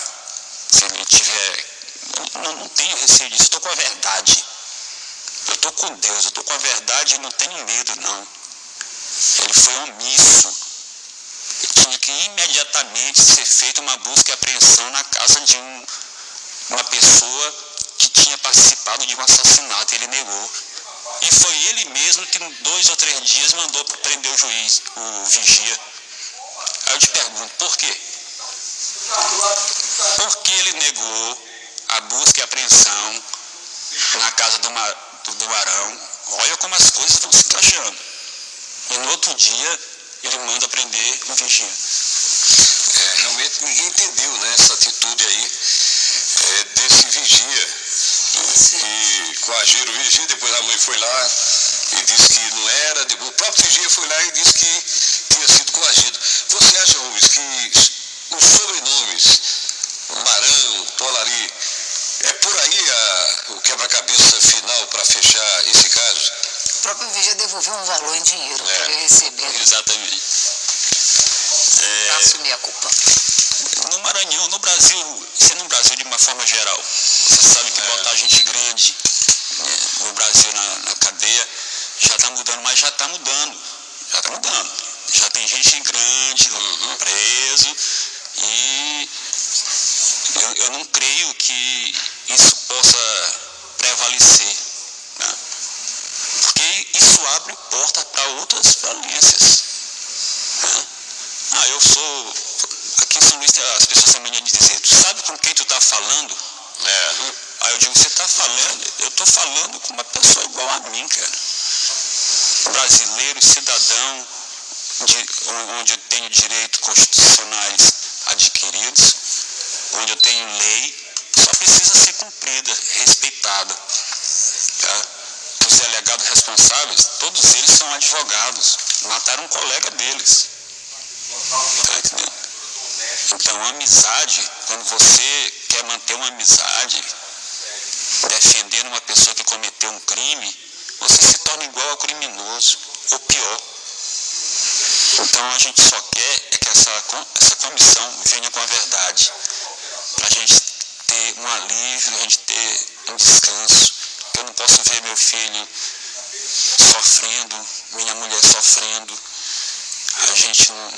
se ele tiver... Eu não tenho receio disso, eu estou com a verdade. Eu estou com Deus, eu estou com a verdade e não tenho medo, não. Ele foi omisso. Tinha que imediatamente ser feita uma busca e apreensão na casa de uma pessoa que tinha participado de um assassinato. Ele negou. E foi ele mesmo que, em 2 ou 3 dias, mandou prender o juiz, o vigia. Aí eu te pergunto, por quê? Porque ele negou a busca e apreensão na casa do Arão. Olha como as coisas vão se encaixando. E no outro dia ele manda prender o vigia. realmente ninguém entendeu, né, essa atitude aí desse vigia. E coagiram o vigia, depois a mãe foi lá e disse que não era, depois o próprio vigia foi lá e disse que tinha sido coagido. Você acha, Rubens, que os sobrenomes Marão, Tolari, é por aí o quebra-cabeça final para fechar esse caso? O próprio vigia devolveu um valor em dinheiro que ele recebeu. Exatamente. Para assumir a culpa. No Maranhão, no Brasil, isso é no Brasil de uma forma geral. Você sabe que botar gente grande no Brasil na cadeia já está mudando, mas já está mudando. Já tem gente grande preso e eu não creio que isso possa prevalecer, né? Porque isso abre porta para outras violências, né? Aqui em São Luís as pessoas têm mania de dizer, tu sabe com quem tu está falando? Aí eu digo, você está falando, eu estou falando com uma pessoa igual a mim, cara. Brasileiro, cidadão, onde eu tenho direitos constitucionais adquiridos, onde eu tenho lei, só precisa ser cumprida, respeitada. Tá? Os delegados responsáveis, todos eles são advogados, mataram um colega deles. Tá entendendo? Então, a amizade, quando você quer manter uma amizade, defendendo uma pessoa que cometeu um crime, você se torna igual ao criminoso, ou pior. Então, a gente só quer que essa comissão venha com a verdade, para a gente ter um alívio, a gente ter um descanso. Eu não posso ver meu filho sofrendo, minha mulher sofrendo. A gente não,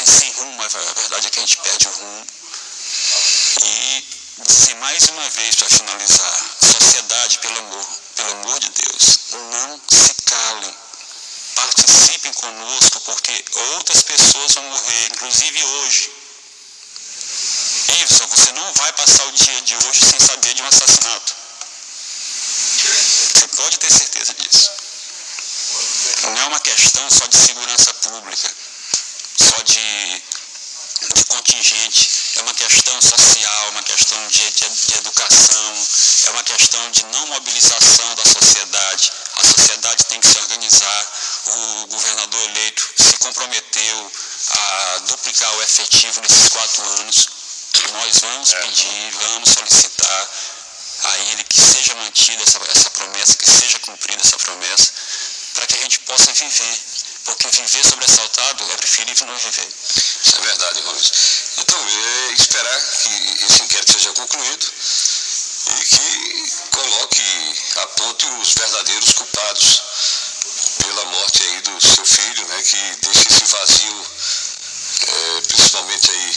sem rumo, a verdade é que a gente perde o rumo. E dizer mais uma vez para finalizar, sociedade, pelo amor de Deus, não se calem, participem conosco, porque outras pessoas vão morrer, inclusive hoje. Iveson, você não vai passar o dia de hoje sem saber de um assassinato. Você pode ter certeza disso. Não é uma questão só de segurança pública, só de contingente, é uma questão social, uma questão de educação, é uma questão de não mobilização da sociedade. A sociedade tem que se organizar. O governador eleito se comprometeu a duplicar o efetivo nesses 4 anos. Nós vamos pedir, vamos solicitar a ele que seja mantida essa promessa, que seja cumprida essa promessa, para que a gente possa viver, porque viver sobressaltado é preferível não viver. Isso é verdade, Rubens. Então, esperar que esse inquérito seja concluído e que aponte os verdadeiros culpados pela morte aí do seu filho, né, que deixa esse vazio, principalmente aí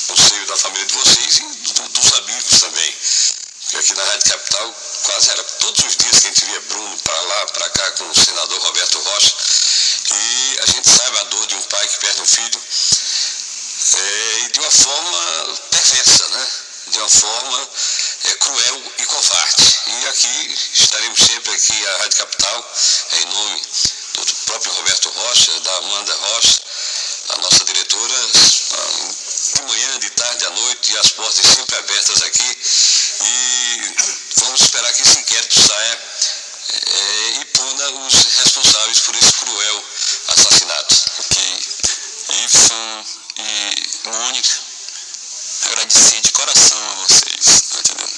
no seio da família de vocês e dos amigos também. Porque aqui na Rádio Capital quase era todos os dias que a gente via Bruno para lá, para cá com o senador Roberto Rocha. E a gente sabe a dor de um pai que perde um filho, e de uma forma perversa, né? De uma forma cruel e covarde. E aqui estaremos sempre aqui, a Rádio Capital, em nome do próprio Roberto Rocha, da Amanda Rocha, a nossa diretora, de manhã, de tarde, à noite, e as portas sempre abertas aqui. E vamos esperar que esse inquérito saia e puna os responsáveis por esse cruel assassinato. Ok. Iveson e Mônica, agradecer de coração a vocês, entendeu?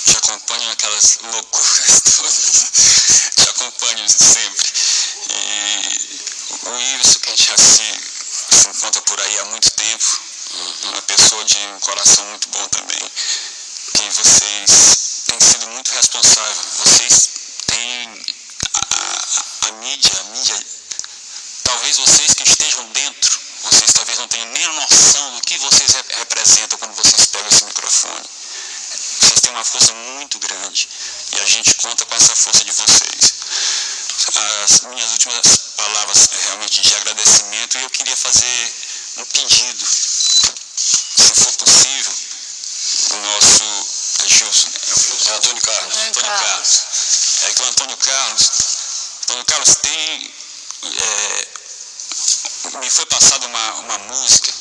Te acompanho naquelas loucuras todas, te acompanho sempre. E o Iveson, que a gente já se encontra por aí há muito tempo, uma pessoa de um coração muito bom também, que vocês têm sido muito responsáveis, vocês têm a mídia, talvez vocês que estejam dentro, vocês talvez não tenham nem a noção do que vocês representam quando vocês pegam esse microfone. Vocês têm uma força muito grande e a gente conta com essa força de vocês. As minhas últimas palavras realmente de agradecimento, e eu queria fazer um pedido, se for possível, o nosso Gilson, Antônio Carlos. Que o Antônio Carlos tem, me foi passada uma música,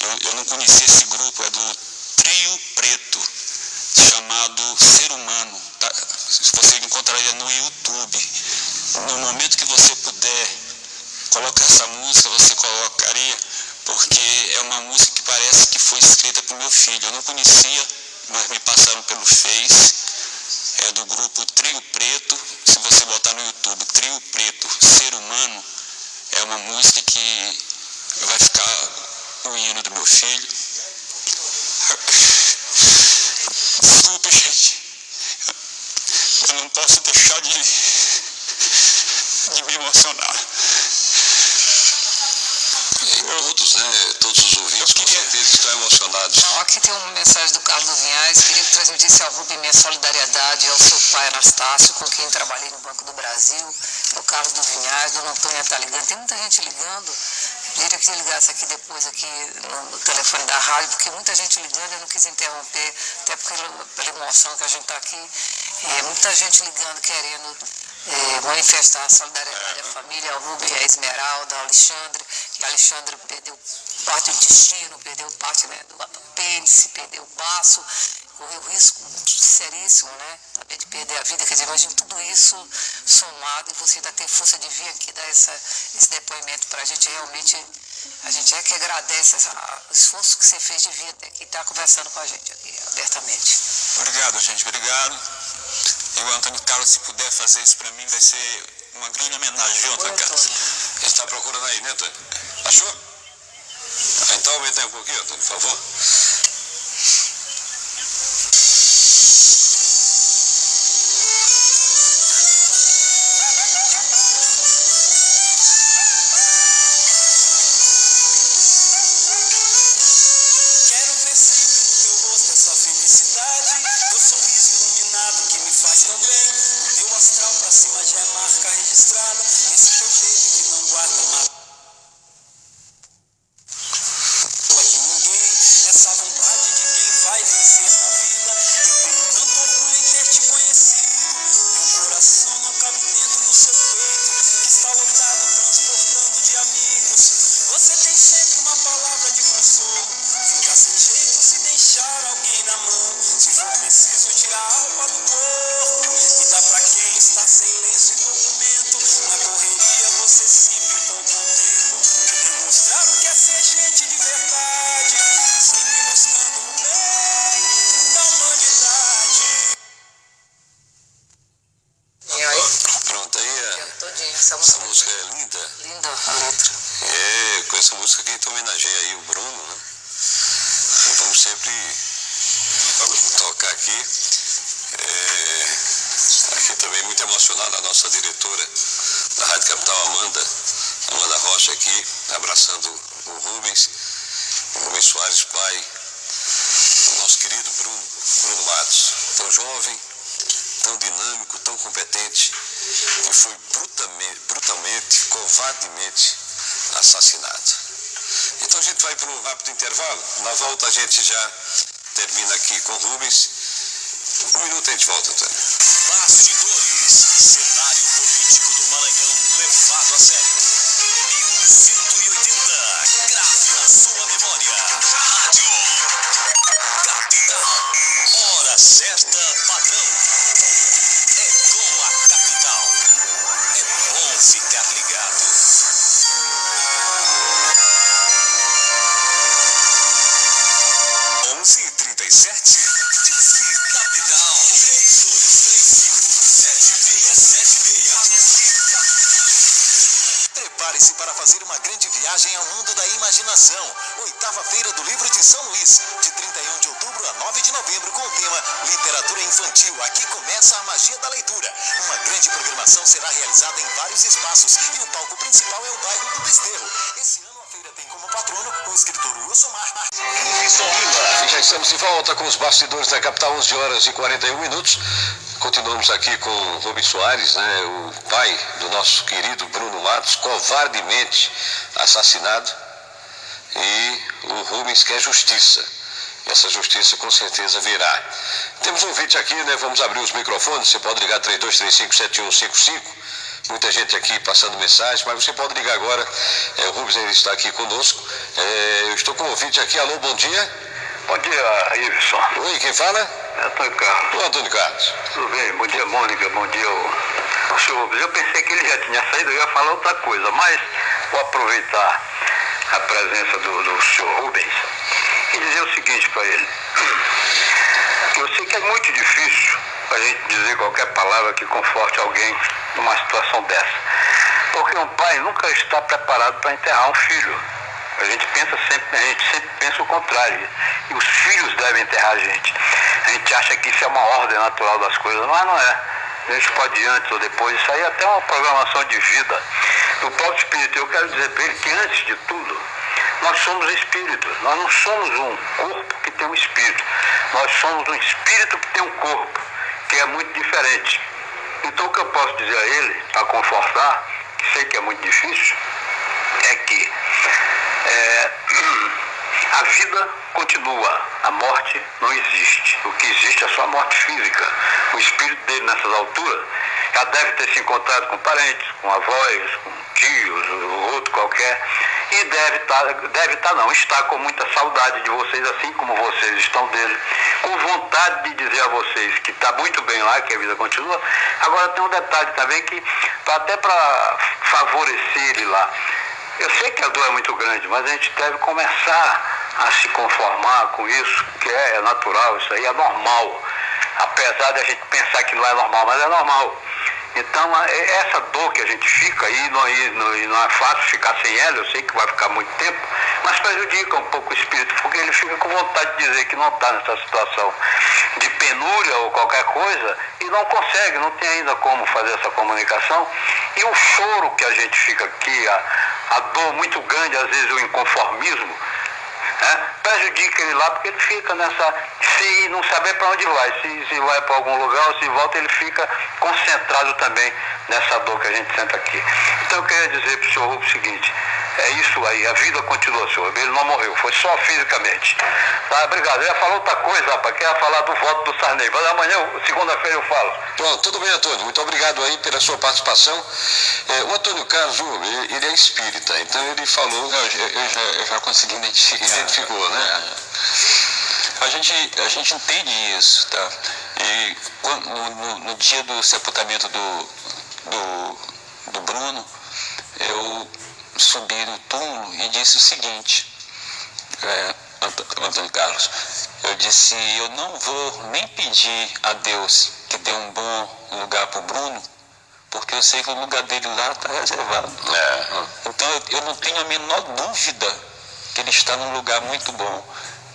Eu não conhecia esse grupo, é do Trio Preto, chamado Ser Humano. Tá? Você encontraria no YouTube. No momento que você puder colocar essa música, você colocaria, porque é uma música que parece que foi escrita para o meu filho. Eu não conhecia, mas me passaram pelo Face. É do grupo Trio Preto. Se você botar no YouTube, Trio Preto, Ser Humano, é uma música que vai ficar o hino do meu filho. Desculpa, gente. Eu não posso deixar de me emocionar. Todos, né? Todos os ouvintes com certeza estão emocionados. Não, aqui tem uma mensagem do Carlos Vinhais. Queria que transmitisse ao Rubem minha solidariedade ao seu pai Anastácio, com quem trabalhei no Banco do Brasil. O Carlos do Vinhais, Dona Antônia está ligando. Tem muita gente ligando. Eu queria que você ligasse aqui depois, aqui no telefone da rádio, porque muita gente ligando, eu não quis interromper, até porque pela emoção que a gente está aqui, muita gente ligando, querendo manifestar a solidariedade à família, ao Rubem, à Esmeralda, ao Alexandre, que Alexandre perdeu parte do intestino, perdeu parte, né, do apêndice, perdeu o baço, correu risco seríssimo, né, também de perder a vida. Quer dizer, imagina tudo isso somado e você ainda ter força de vir aqui dar esse depoimento para a gente. Realmente, a gente que agradece o esforço que você fez de vir até aqui e estar conversando com a gente aqui abertamente. Obrigado, gente, obrigado. E o Antônio Carlos, se puder fazer isso para mim, vai ser uma grande homenagem, viu, Antônio Carlos? Ele está procurando aí, né, Antônio? Achou? Então aumenta aí um pouquinho, Antônio, por favor. Quero ver sempre no teu rosto essa felicidade, teu sorriso iluminado que me faz tão bem. O teu astral pra cima já é marca registrada, esse teu jeito que não guarda mágoa de ninguém, essa vontade de quem vai vencer na vida. Eu tenho tanto orgulho em ter te conhecido. Teu coração não cabe dentro do seu peito, que está lotado transportando de amigos. Você tem sempre uma palavra de consolo, fica sem jeito se deixar alguém na mão. Se for preciso tirar a roupa do corpo e dá pra quem está sem lenço e documento. Na correria você se pintou com o tempo de demonstrar o que é ser gente de verdade, sempre buscando o bem da humanidade. E aí? Pronto, aí Todinho, essa música é linda. Linda a letra. Com essa música que a gente homenageia aí o Bruno, né? E vamos sempre tocar aqui. Aqui também muito emocionada a nossa diretora da Rádio Capital, Amanda Rocha aqui, abraçando o Rubens Soares, pai, o nosso querido Bruno Matos, tão jovem, tão dinâmico, tão competente, que foi brutalmente, covardemente assassinado. Então a gente vai para um rápido intervalo. Na volta a gente já termina aqui com o Rubens. Um minuto a gente volta, Antônio. Bastidores, cenário político do Maranhão levado a sério. 1180, grave na sua memória. Rádio Capital, hora certa, padrão. É com a Capital. É bom ficar ligado. 11h37. Disque Capital 32357676. Prepare-se para fazer uma grande viagem ao mundo da imaginação. 8ª Feira do Livro de São Luís, de 31 de outubro a 9 de novembro, com o tema Literatura Infantil. Aqui começa a magia da leitura. Uma grande programação será realizada em vários espaços e o palco principal é o bairro do Desterro. Esse ano a feira tem como patrono o escritor Wilson Mar. Já estamos de volta com os bastidores da Capital, 11h41. Continuamos aqui com o Rubens Soares, né, o pai do nosso querido Bruno Matos, covardemente assassinado. E o Rubens quer justiça. E essa justiça com certeza virá. Temos um ouvinte aqui, né? Vamos abrir os microfones. Você pode ligar 32357155. muita gente aqui passando mensagem, mas você pode ligar agora. O Rubens ainda está aqui conosco. Eu estou com o ouvinte aqui. Alô, bom dia. Bom dia, Iveson. Oi, quem fala? É Antônio Carlos. Ô, Antônio Carlos. Tudo bem? Bom dia, Mônica. Bom dia, o senhor Rubens. Eu pensei que ele já tinha saído, eu ia falar outra coisa, mas vou aproveitar a presença do senhor Rubens e dizer o seguinte para ele. Eu sei que é muito difícil a gente dizer qualquer palavra que conforte alguém numa situação dessa. Porque um pai nunca está preparado para enterrar um filho. A gente sempre pensa o contrário. E os filhos devem enterrar a gente. A gente acha que isso é uma ordem natural das coisas, mas não é. A gente pode ir antes ou depois. Isso aí é até uma programação de vida. No próprio espírito, eu quero dizer para ele que antes de tudo, nós somos espíritos. Nós não somos um corpo que tem um espírito. Nós somos um espírito que tem um corpo, que é muito diferente. Então o que eu posso dizer a ele, para confortar, que sei que é muito difícil, é que a vida continua, a morte não existe. O que existe é só a morte física. O espírito dele nessas alturas já deve ter se encontrado com parentes, com avós, com tios, ou outro qualquer, e está com muita saudade de vocês, assim como vocês estão dele, com vontade de dizer a vocês que está muito bem lá, que a vida continua. Agora tem um detalhe também que, até para favorecer ele lá, eu sei que a dor é muito grande, mas a gente deve começar a se conformar com isso, que é natural, isso aí é normal. Apesar de a gente pensar que não é normal, mas é normal. Então, essa dor que a gente fica, e não é fácil ficar sem ela, eu sei que vai ficar muito tempo, mas prejudica um pouco o espírito, porque ele fica com vontade de dizer que não está nessa situação de penúria ou qualquer coisa, e não consegue, não tem ainda como fazer essa comunicação. E o choro que a gente fica aqui, a dor muito grande, às vezes o inconformismo, prejudica ele lá, porque ele fica nessa, se não saber para onde vai, se vai para algum lugar ou se volta, ele fica concentrado também nessa dor que a gente sente aqui. Então eu queria dizer para o senhor Rubens o seguinte, é isso aí, a vida continua, senhor, ele não morreu, foi só fisicamente. Tá, obrigado. Eu ia falar outra coisa, rapaz, que ia falar do voto do Sarney, mas amanhã, segunda-feira eu falo. Bom, tudo bem, Antônio, muito obrigado aí pela sua participação. O Antônio Carlos, ele é espírita, então ele falou... Eu já consegui identificar. Identificou, né? A gente entende isso, tá? E no dia do sepultamento do Bruno, eu subi no túmulo e disse o seguinte, Antônio Carlos, eu disse, eu não vou nem pedir a Deus que dê um bom lugar para o Bruno, porque eu sei que o lugar dele lá está reservado. Então eu não tenho a menor dúvida que ele está num lugar muito bom.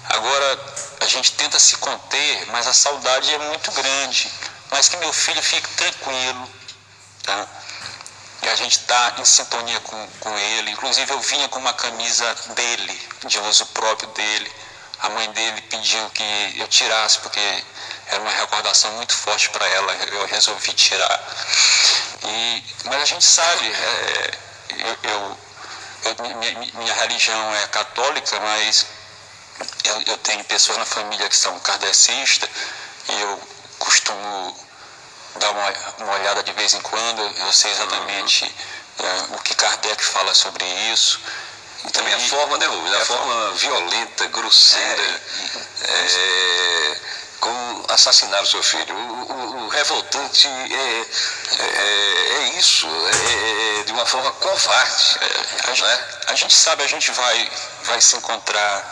Agora, a gente tenta se conter, mas a saudade é muito grande. Mas que meu filho fique tranquilo, tá? E a gente está em sintonia com ele. Inclusive, eu vinha com uma camisa dele, de uso próprio dele. A mãe dele pediu que eu tirasse, porque era uma recordação muito forte para ela. Eu resolvi tirar. Mas a gente sabe, minha religião é católica, mas eu tenho pessoas na família que são kardecistas e eu costumo dar uma olhada de vez em quando. Eu sei exatamente o que Kardec fala sobre isso. E também a forma, né, Rubens? A forma violenta, grosseira, como assassinar o seu filho. O revoltante é isso, de uma forma covarde. A gente sabe, a gente vai se encontrar,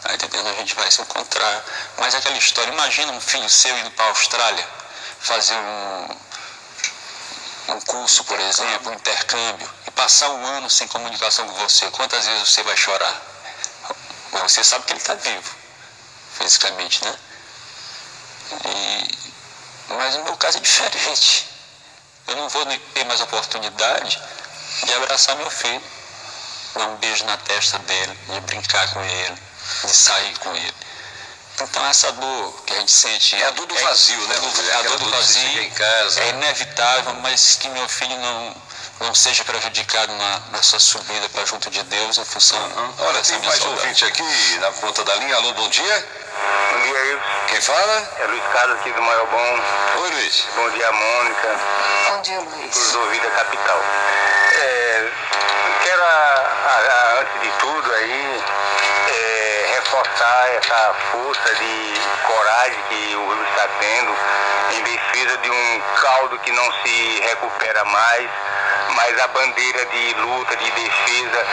tá entendendo? A gente vai se encontrar, mas aquela história, imagina um filho seu indo para a Austrália, fazer um curso, por exemplo, um intercâmbio, e passar um ano sem comunicação com você. Quantas vezes você vai chorar? Mas você sabe que ele está vivo, fisicamente, né? Mas no meu caso é diferente. Eu não vou ter mais oportunidade de abraçar meu filho, dar um beijo na testa dele, de brincar com ele, de sair com ele. Então essa dor que a gente sente... É a dor do vazio, né? A dor do vazio em casa. é inevitável, mas que meu filho não seja prejudicado na sua subida para junto de Deus em função... Olha, tem mais um ouvinte aqui na ponta da linha. Alô, bom dia. Bom dia, Ives. Quem fala? É Luiz Carlos aqui do Maiobão. Oi, Luiz. Bom dia, Mônica. Bom dia, Luiz. Por Ouvida Capital. Quero, antes de tudo, aí, reforçar essa força de coragem que o Rubens está tendo em defesa de um caldo que não se recupera mais, mas a bandeira de luta, de defesa.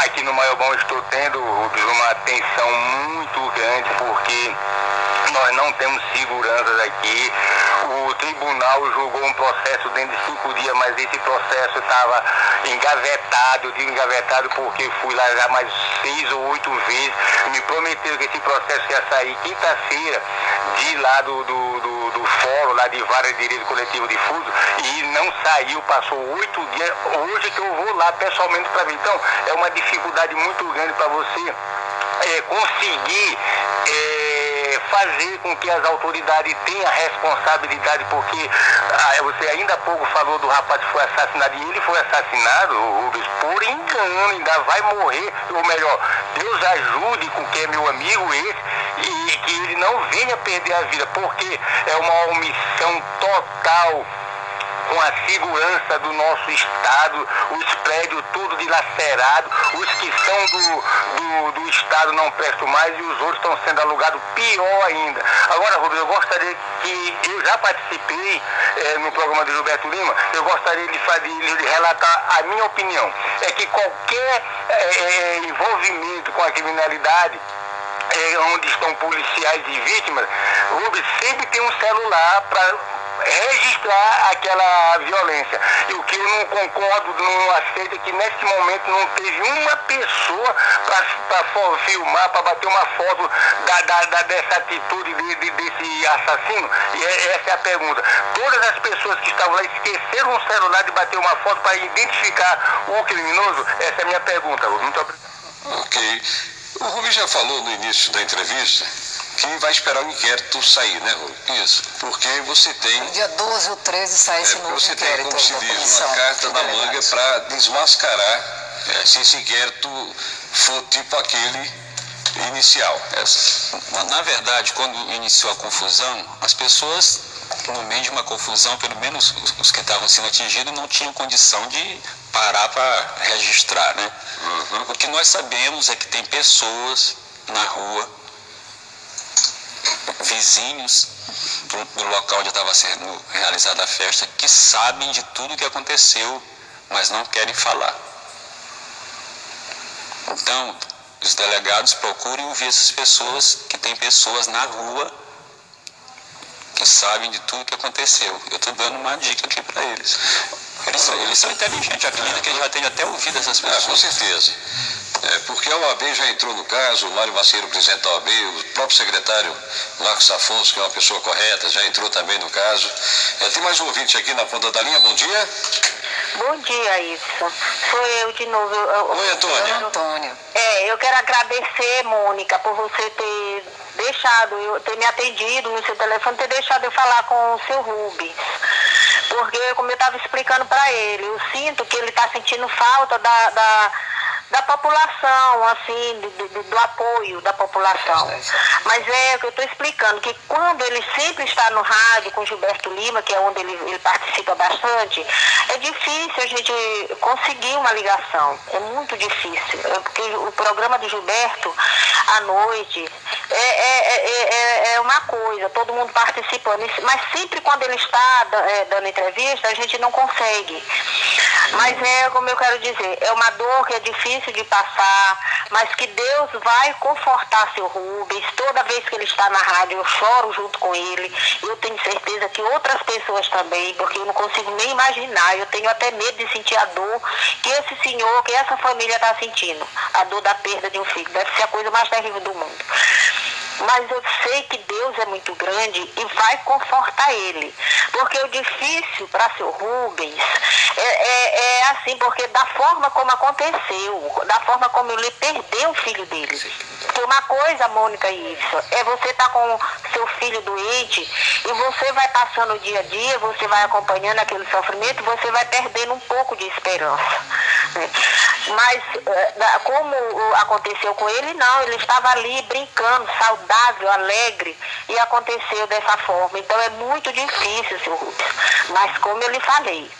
Aqui no Maiobão estou tendo, Rubens, uma atenção muito grande, porque nós não temos seguranças aqui. O tribunal julgou um processo dentro de 5 dias, mas esse processo estava engavetado. Eu digo engavetado porque fui lá já mais 6 ou 8 vezes. Me prometeram que esse processo ia sair quinta-feira de lá do fórum, lá de Vara de Direito Coletivo Difuso, e não saiu, passou 8 dias. Hoje que eu vou lá pessoalmente para ver. Então, é uma dificuldade muito grande para você conseguir fazer com que as autoridades tenham responsabilidade, porque você ainda há pouco falou do rapaz que foi assassinado, e ele foi assassinado, Rubens, por engano, ainda vai morrer, ou melhor, Deus ajude com quem é meu amigo esse, e que ele não venha perder a vida, porque é uma omissão total com a segurança do nosso estado, os prédios tudo dilacerado, os que são do estado não prestam mais e os outros estão sendo alugados, pior ainda. Agora, Rubens, eu gostaria que, eu já participei no programa do Gilberto Lima, eu gostaria de relatar a minha opinião, é que qualquer envolvimento com a criminalidade, onde estão policiais e vítimas, Rubens, sempre tem um celular para registrar aquela violência. E o que eu não concordo, não aceito, é que nesse momento não teve uma pessoa para filmar, para bater uma foto dessa atitude desse assassino. E essa é a pergunta. Todas as pessoas que estavam lá esqueceram o celular de bater uma foto para identificar o criminoso? Essa é a minha pergunta. Muito obrigado. Ok. O Rubens já falou no início da entrevista que vai esperar o inquérito sair, né, Rubens? Isso, porque você tem... Dia 12 ou 13 sai esse novo você inquérito. Você tem, como se diz, uma carta na manga para desmascarar se esse inquérito for tipo aquele inicial. Na verdade, quando iniciou a confusão, as pessoas, no meio de uma confusão, pelo menos os que estavam sendo atingidos, não tinham condição de parar para registrar, né? O que nós sabemos é que tem pessoas na rua, vizinhos do local onde estava sendo realizada a festa, que sabem de tudo que aconteceu, mas não querem falar. Então, os delegados procurem ouvir essas pessoas, que tem pessoas na rua que sabem de tudo que aconteceu. Eu estou dando uma dica aqui para eles. Eles são inteligentes, acredito que eles já tenham até ouvido essas pessoas. Com certeza. Porque a OAB já entrou no caso, o Mário Maceiro, presidente da OAB, o próprio secretário Marcos Afonso, que é uma pessoa correta, já entrou também no caso. Tem mais um ouvinte aqui na ponta da linha, bom dia. Bom dia, Ibson. Sou eu de novo. Oi, Antônia. Eu quero agradecer, Mônica, por você ter ter me atendido no seu telefone, ter deixado eu falar com o seu Rubens. Porque, como eu estava explicando para ele, eu sinto que ele está sentindo falta da população, assim, do apoio da população. Mas é o que eu estou explicando, que quando ele sempre está no rádio com Gilberto Lima, que é onde ele participa bastante, é difícil a gente conseguir uma ligação. É muito difícil. Porque o programa do Gilberto, à noite, é uma coisa, todo mundo participando. Mas sempre quando ele está dando entrevista, a gente não consegue. Mas como eu quero dizer, é uma dor que é difícil de passar, mas que Deus vai confortar seu Rubens. Toda vez que ele está na rádio, eu choro junto com ele. Eu tenho certeza que outras pessoas também, porque eu não consigo nem imaginar. Eu tenho até medo de sentir a dor que esse senhor, que essa família está sentindo. A dor da perda de um filho. Deve ser a coisa mais terrível do mundo. Mas eu sei que Deus é muito grande e vai confortar ele. Porque o difícil para seu Rubens é assim, porque da forma como aconteceu, da forma como ele perdeu o filho dele. Porque uma coisa, Mônica, isso, é você estar com seu filho doente e você vai passando o dia a dia, você vai acompanhando aquele sofrimento, você vai perdendo um pouco de esperança. Né? Mas como aconteceu com ele, não, ele estava ali brincando, saudável, alegre, e aconteceu dessa forma. Então é muito difícil, seu Rubens. Mas como eu lhe falei,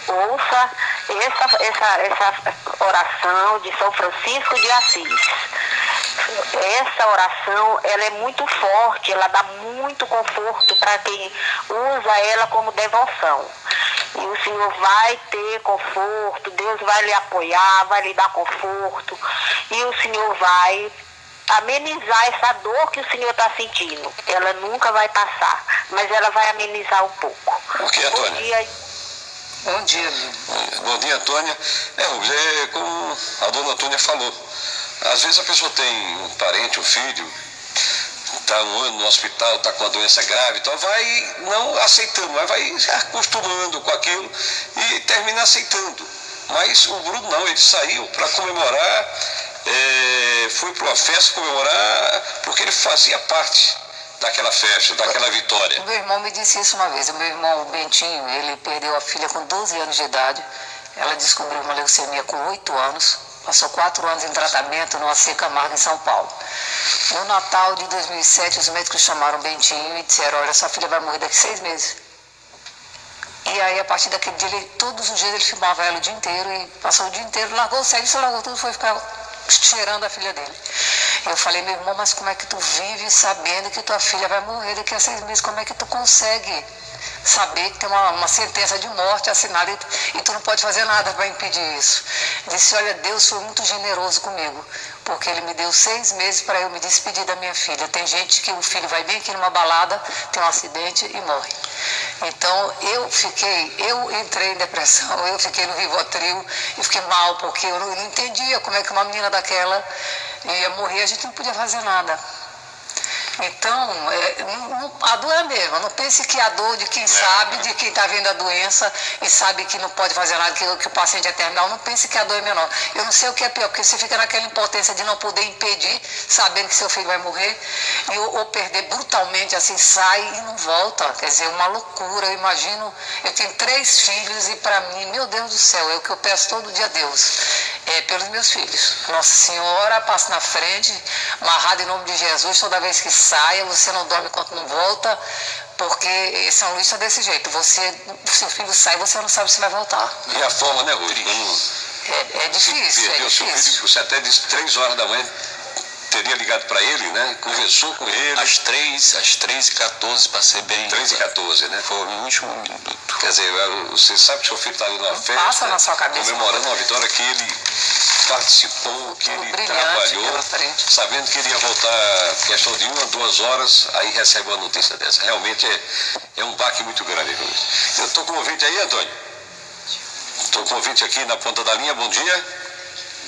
ouça essa oração de São Francisco de Assis. Essa oração, ela é muito forte, ela dá muito conforto para quem usa ela como devoção. E o Senhor vai ter conforto, Deus vai lhe apoiar, vai lhe dar conforto, e o Senhor vai amenizar essa dor que o Senhor está sentindo. Ela nunca vai passar, mas ela vai amenizar um pouco. Ok, Antônia. Bom dia. Bom dia, Antônia. Como a dona Antônia falou, às vezes a pessoa tem um parente, um filho, está um ano no hospital, está com uma doença grave, então vai não aceitando, mas vai se acostumando com aquilo e termina aceitando. Mas o Bruno não, ele saiu para comemorar, foi para uma festa comemorar, porque ele fazia parte daquela festa, daquela vitória. O meu irmão me disse isso uma vez. O meu irmão, o Bentinho, ele perdeu a filha com 12 anos de idade. Ela descobriu uma leucemia com 8 anos. Passou 4 anos em tratamento no AC Camargo, em São Paulo. No Natal de 2007, os médicos chamaram o Bentinho e disseram: olha, sua filha vai morrer daqui 6 meses. E aí, a partir daquele dia, todos os dias ele filmava ela o dia inteiro e passou o dia inteiro, largou o serviço, largou tudo, foi ficar cheirando a filha dele. Eu falei: meu irmão, mas como é que tu vive sabendo que tua filha vai morrer daqui a 6 meses? Como é que tu consegue saber que tem uma sentença de morte assinada e tu não pode fazer nada para impedir isso? Disse: olha, Deus foi muito generoso comigo, porque Ele me deu 6 meses para eu me despedir da minha filha. Tem gente que o filho vai bem aqui numa balada, tem um acidente e morre. Então eu entrei em depressão, eu fiquei no Rivotril e fiquei mal, porque eu não entendia como é que uma menina daquela ia morrer, a gente não podia fazer nada. Então, a dor é a mesma. Não pense que a dor de quem sabe, de quem está vendo a doença e sabe que não pode fazer nada, que o paciente é terminal, não pense que a dor é menor. Eu não sei o que é pior, porque você fica naquela impotência de não poder impedir, sabendo que seu filho vai morrer, ou perder brutalmente, assim, sai e não volta. Quer dizer, uma loucura. Eu imagino, eu tenho 3 filhos e para mim, meu Deus do céu, é o que eu peço todo dia a Deus, pelos meus filhos. Nossa Senhora, passa na frente, amarrado em nome de Jesus, toda vez que saia, você não dorme enquanto não volta, porque São Luís está desse jeito. Seu filho sai, você não sabe se vai voltar. E a forma, né, Rui? É difícil. Perdeu seu filho, você até disse 3 horas da manhã, teria ligado para ele, né? Conversou com ele. Às 3h14, para ser bem. 3h14, né? Foi o último minuto. Quer dizer, você sabe que seu filho está ali numa festa, passa na sua cabeça, comemorando uma vitória que ele participou, que ele trabalhou, sabendo que ele ia voltar questão de 1 a 2 horas, aí recebe uma notícia dessa. Realmente é um baque muito grande, Luiz. Eu estou com um ouvinte aí, Antônio? Estou com um ouvinte aqui na ponta da linha, bom dia.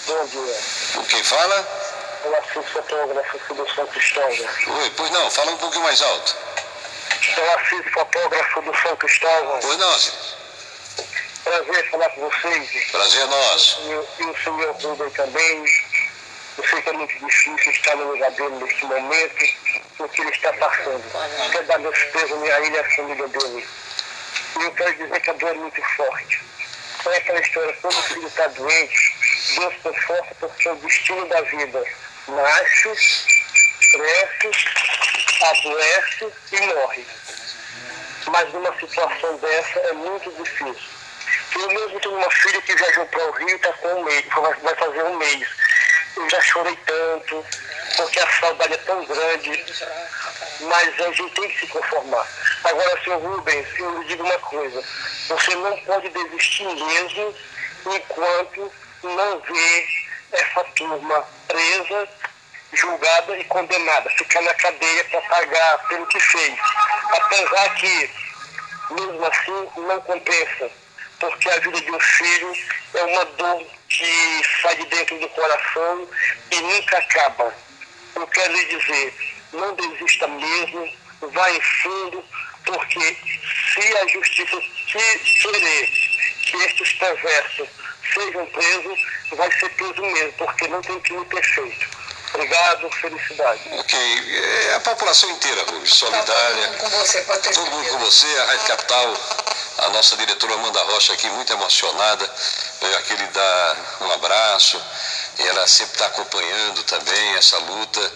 Bom dia. Quem fala? Eu Assis, fotógrafo aqui do São Cristóvão. Oi, pois não, fala um pouquinho mais alto. Eu Assis, fotógrafo do São Cristóvão. Pois não, Assis. Prazer falar com vocês. Prazer é nosso. E o senhor Rubem também. Eu sei que é muito difícil estar no lugar dele neste momento, o que ele está passando. Quero dar meus pêsames a ele e a família dele. E eu quero dizer que a dor é muito forte. Então é aquela história, quando o filho está doente, Deus conforta porque é o destino da vida. Nasce, cresce, adoece e morre. Mas numa situação dessa é muito difícil. Eu mesmo tenho uma filha que viajou para o Rio e está com 1 mês, vai fazer 1 mês. Eu já chorei tanto, porque a saudade é tão grande, mas a gente tem que se conformar. Agora, senhor Rubens, eu lhe digo uma coisa, você não pode desistir mesmo enquanto não vê essa turma presa, julgada e condenada, ficar na cadeia para pagar pelo que fez. Apesar que, mesmo assim, não compensa, porque a vida de um filho é uma dor que sai de dentro do coração e nunca acaba. Eu quero lhe dizer, não desista mesmo, vá em fundo, porque se a justiça querer que estes perversos sejam presos, vai ser preso mesmo, porque não tem crime perfeito. Obrigado, felicidade. Ok, a população inteira, Rubens, solidária, Com você, pode ter todo mundo certeza. com você, a Rádio Capital, a nossa diretora Amanda Rocha aqui, muito emocionada, veio aqui lhe dar um abraço, e ela sempre está acompanhando também essa luta.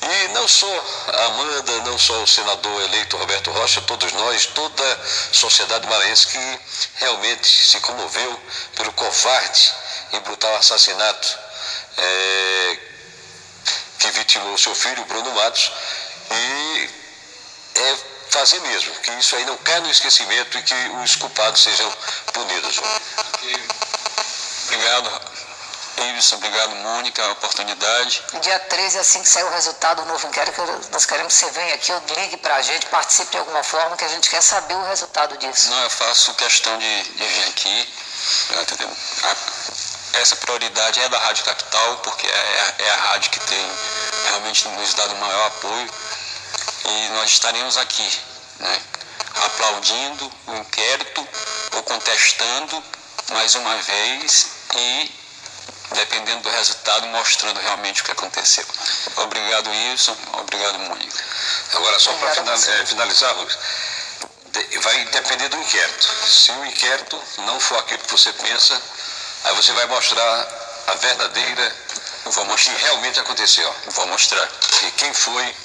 E não só a Amanda, não só o senador eleito Roberto Rocha, todos nós, toda a sociedade maranhense que realmente se comoveu pelo covarde e brutal assassinato que vitimou seu filho, Bruno Matos, e fazer mesmo, que isso aí não caia no esquecimento e que os culpados sejam punidos. Obrigado, Ives, obrigado, Mônica, a oportunidade. Dia 13, assim que sair o resultado do novo inquérito, nós queremos que você venha aqui, ou ligue para a gente, participe de alguma forma, que a gente quer saber o resultado disso. Não, eu faço questão de vir aqui, entendeu? Essa prioridade é da Rádio Capital, porque é a rádio que tem realmente nos dado o maior apoio, e nós estaremos aqui, né, aplaudindo o inquérito ou contestando mais uma vez e, dependendo do resultado, mostrando realmente o que aconteceu. Obrigado, Wilson. Obrigado, Mônica. Agora, só para finalizar, Rubens, vai depender do inquérito. Se o inquérito não for aquilo que você pensa, aí você vai mostrar a verdadeira, o que realmente aconteceu. Vou mostrar. E quem foi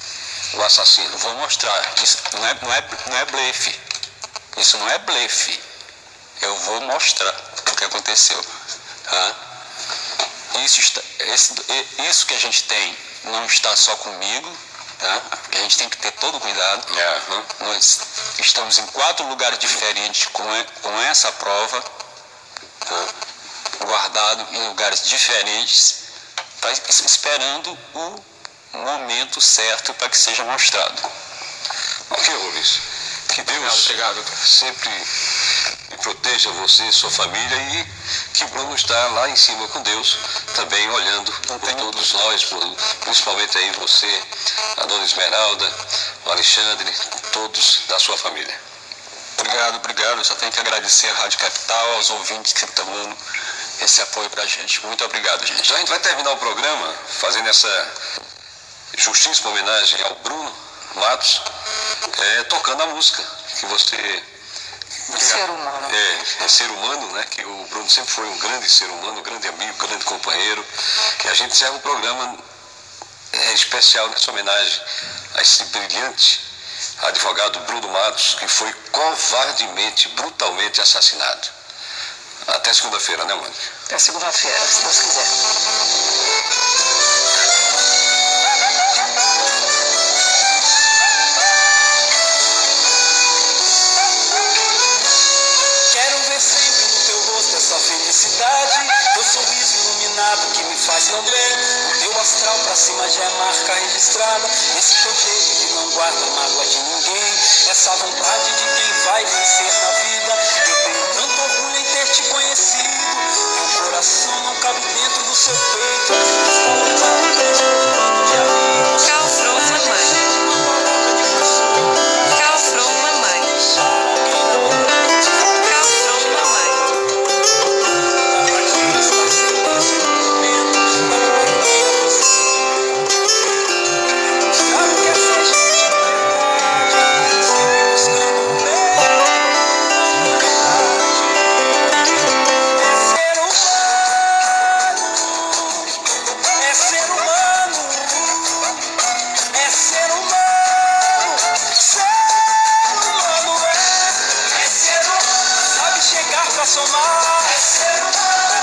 o assassino. Vou mostrar. Isso não é blefe. Isso não é blefe. Eu vou mostrar o que aconteceu. Tá? Isso que a gente tem não está só comigo, tá? Porque a gente tem que ter todo cuidado. Nós estamos em 4 lugares diferentes com essa prova, tá? Guardado em lugares diferentes, tá? Esperando o momento certo para que seja mostrado. Ok, Rubens. Que Deus sempre proteja você e sua família, e que Bruno está lá em cima com Deus, também olhando por todos nós, principalmente aí você, a dona Esmeralda, o Alexandre, todos da sua família. Obrigado. Eu só tenho que agradecer à Rádio Capital, aos ouvintes que estão dando esse apoio pra gente. Muito obrigado, gente. Já a gente vai terminar o programa fazendo essa justíssima homenagem ao Bruno Matos, tocando a música que você... Ser humano. É ser humano, né? Que o Bruno sempre foi um grande ser humano, um grande amigo, um grande companheiro. E a gente encerra um programa especial nessa homenagem a esse brilhante advogado Bruno Matos, que foi covardemente, brutalmente assassinado. Até segunda-feira, né, Mônica? Até segunda-feira, se Deus quiser. Teu sorriso iluminado que me faz tão bem. O teu astral pra cima já é marca registrada. Esse teu jeito que não guarda mágoa de ninguém. Essa vontade de quem vai vencer na vida. Eu tenho tanto orgulho em ter te conhecido. Meu coração não cabe dentro do seu peito. Está lotado de amigos. Calfrou mamãe. Calfrou mamãe. Calfrou mamãe.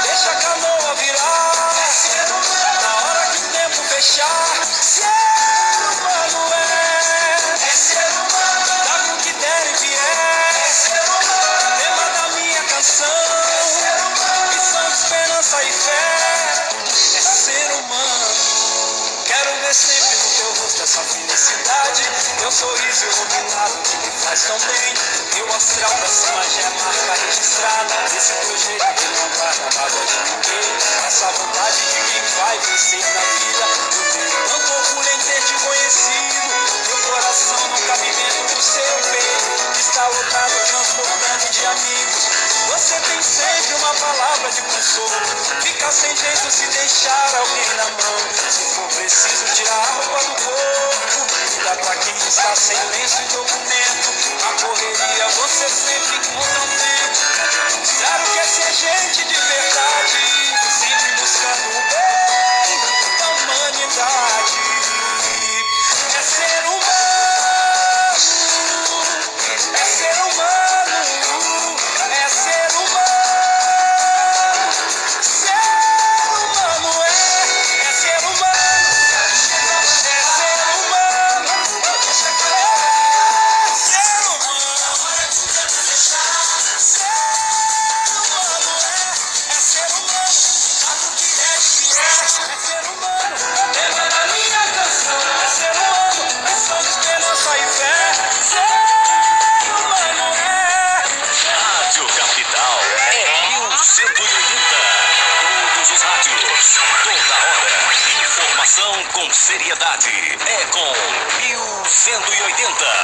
Deixa a canoa virar. Na hora que o tempo fechar. Ser humano é ser humano. Dá com que der e vier. Tema da minha canção. Missão de esperança e fé. É ser humano. Quero ver sempre no teu rosto essa felicidade. Teu sorriso iluminado que me faz tão bem. Teu astral pra cima já é marca registrada. Esse teu jeito que não guarda mágoa de ninguém. Essa vontade de quem vai vencer na vida. Eu tenho tanto orgulho em ter ter te conhecido. Meu coração não cabe dentro do seu peito, está lotado, transbordando de amigos. Você tem sempre uma palavra de consolo, fica sem jeito se deixar alguém na mão. Se for preciso tirar a roupa do corpo, dá pra quem está sem lenço e documento. Na correria você sempre encontra um tempo. Claro que é ser gente de verdade, sempre buscando o bem da humanidade. É ser humano, é ser humano, é ser humano. Ser humano é ser humano, é ser humano, é ser humano. Ser humano é ser humano. É ser humano. Lembra da minha canção? É ser humano. É só esperança e fé. Ser humano é. Rádio Capital é 1180. Todos os rádios, toda hora. Informação com seriedade. É com 1180.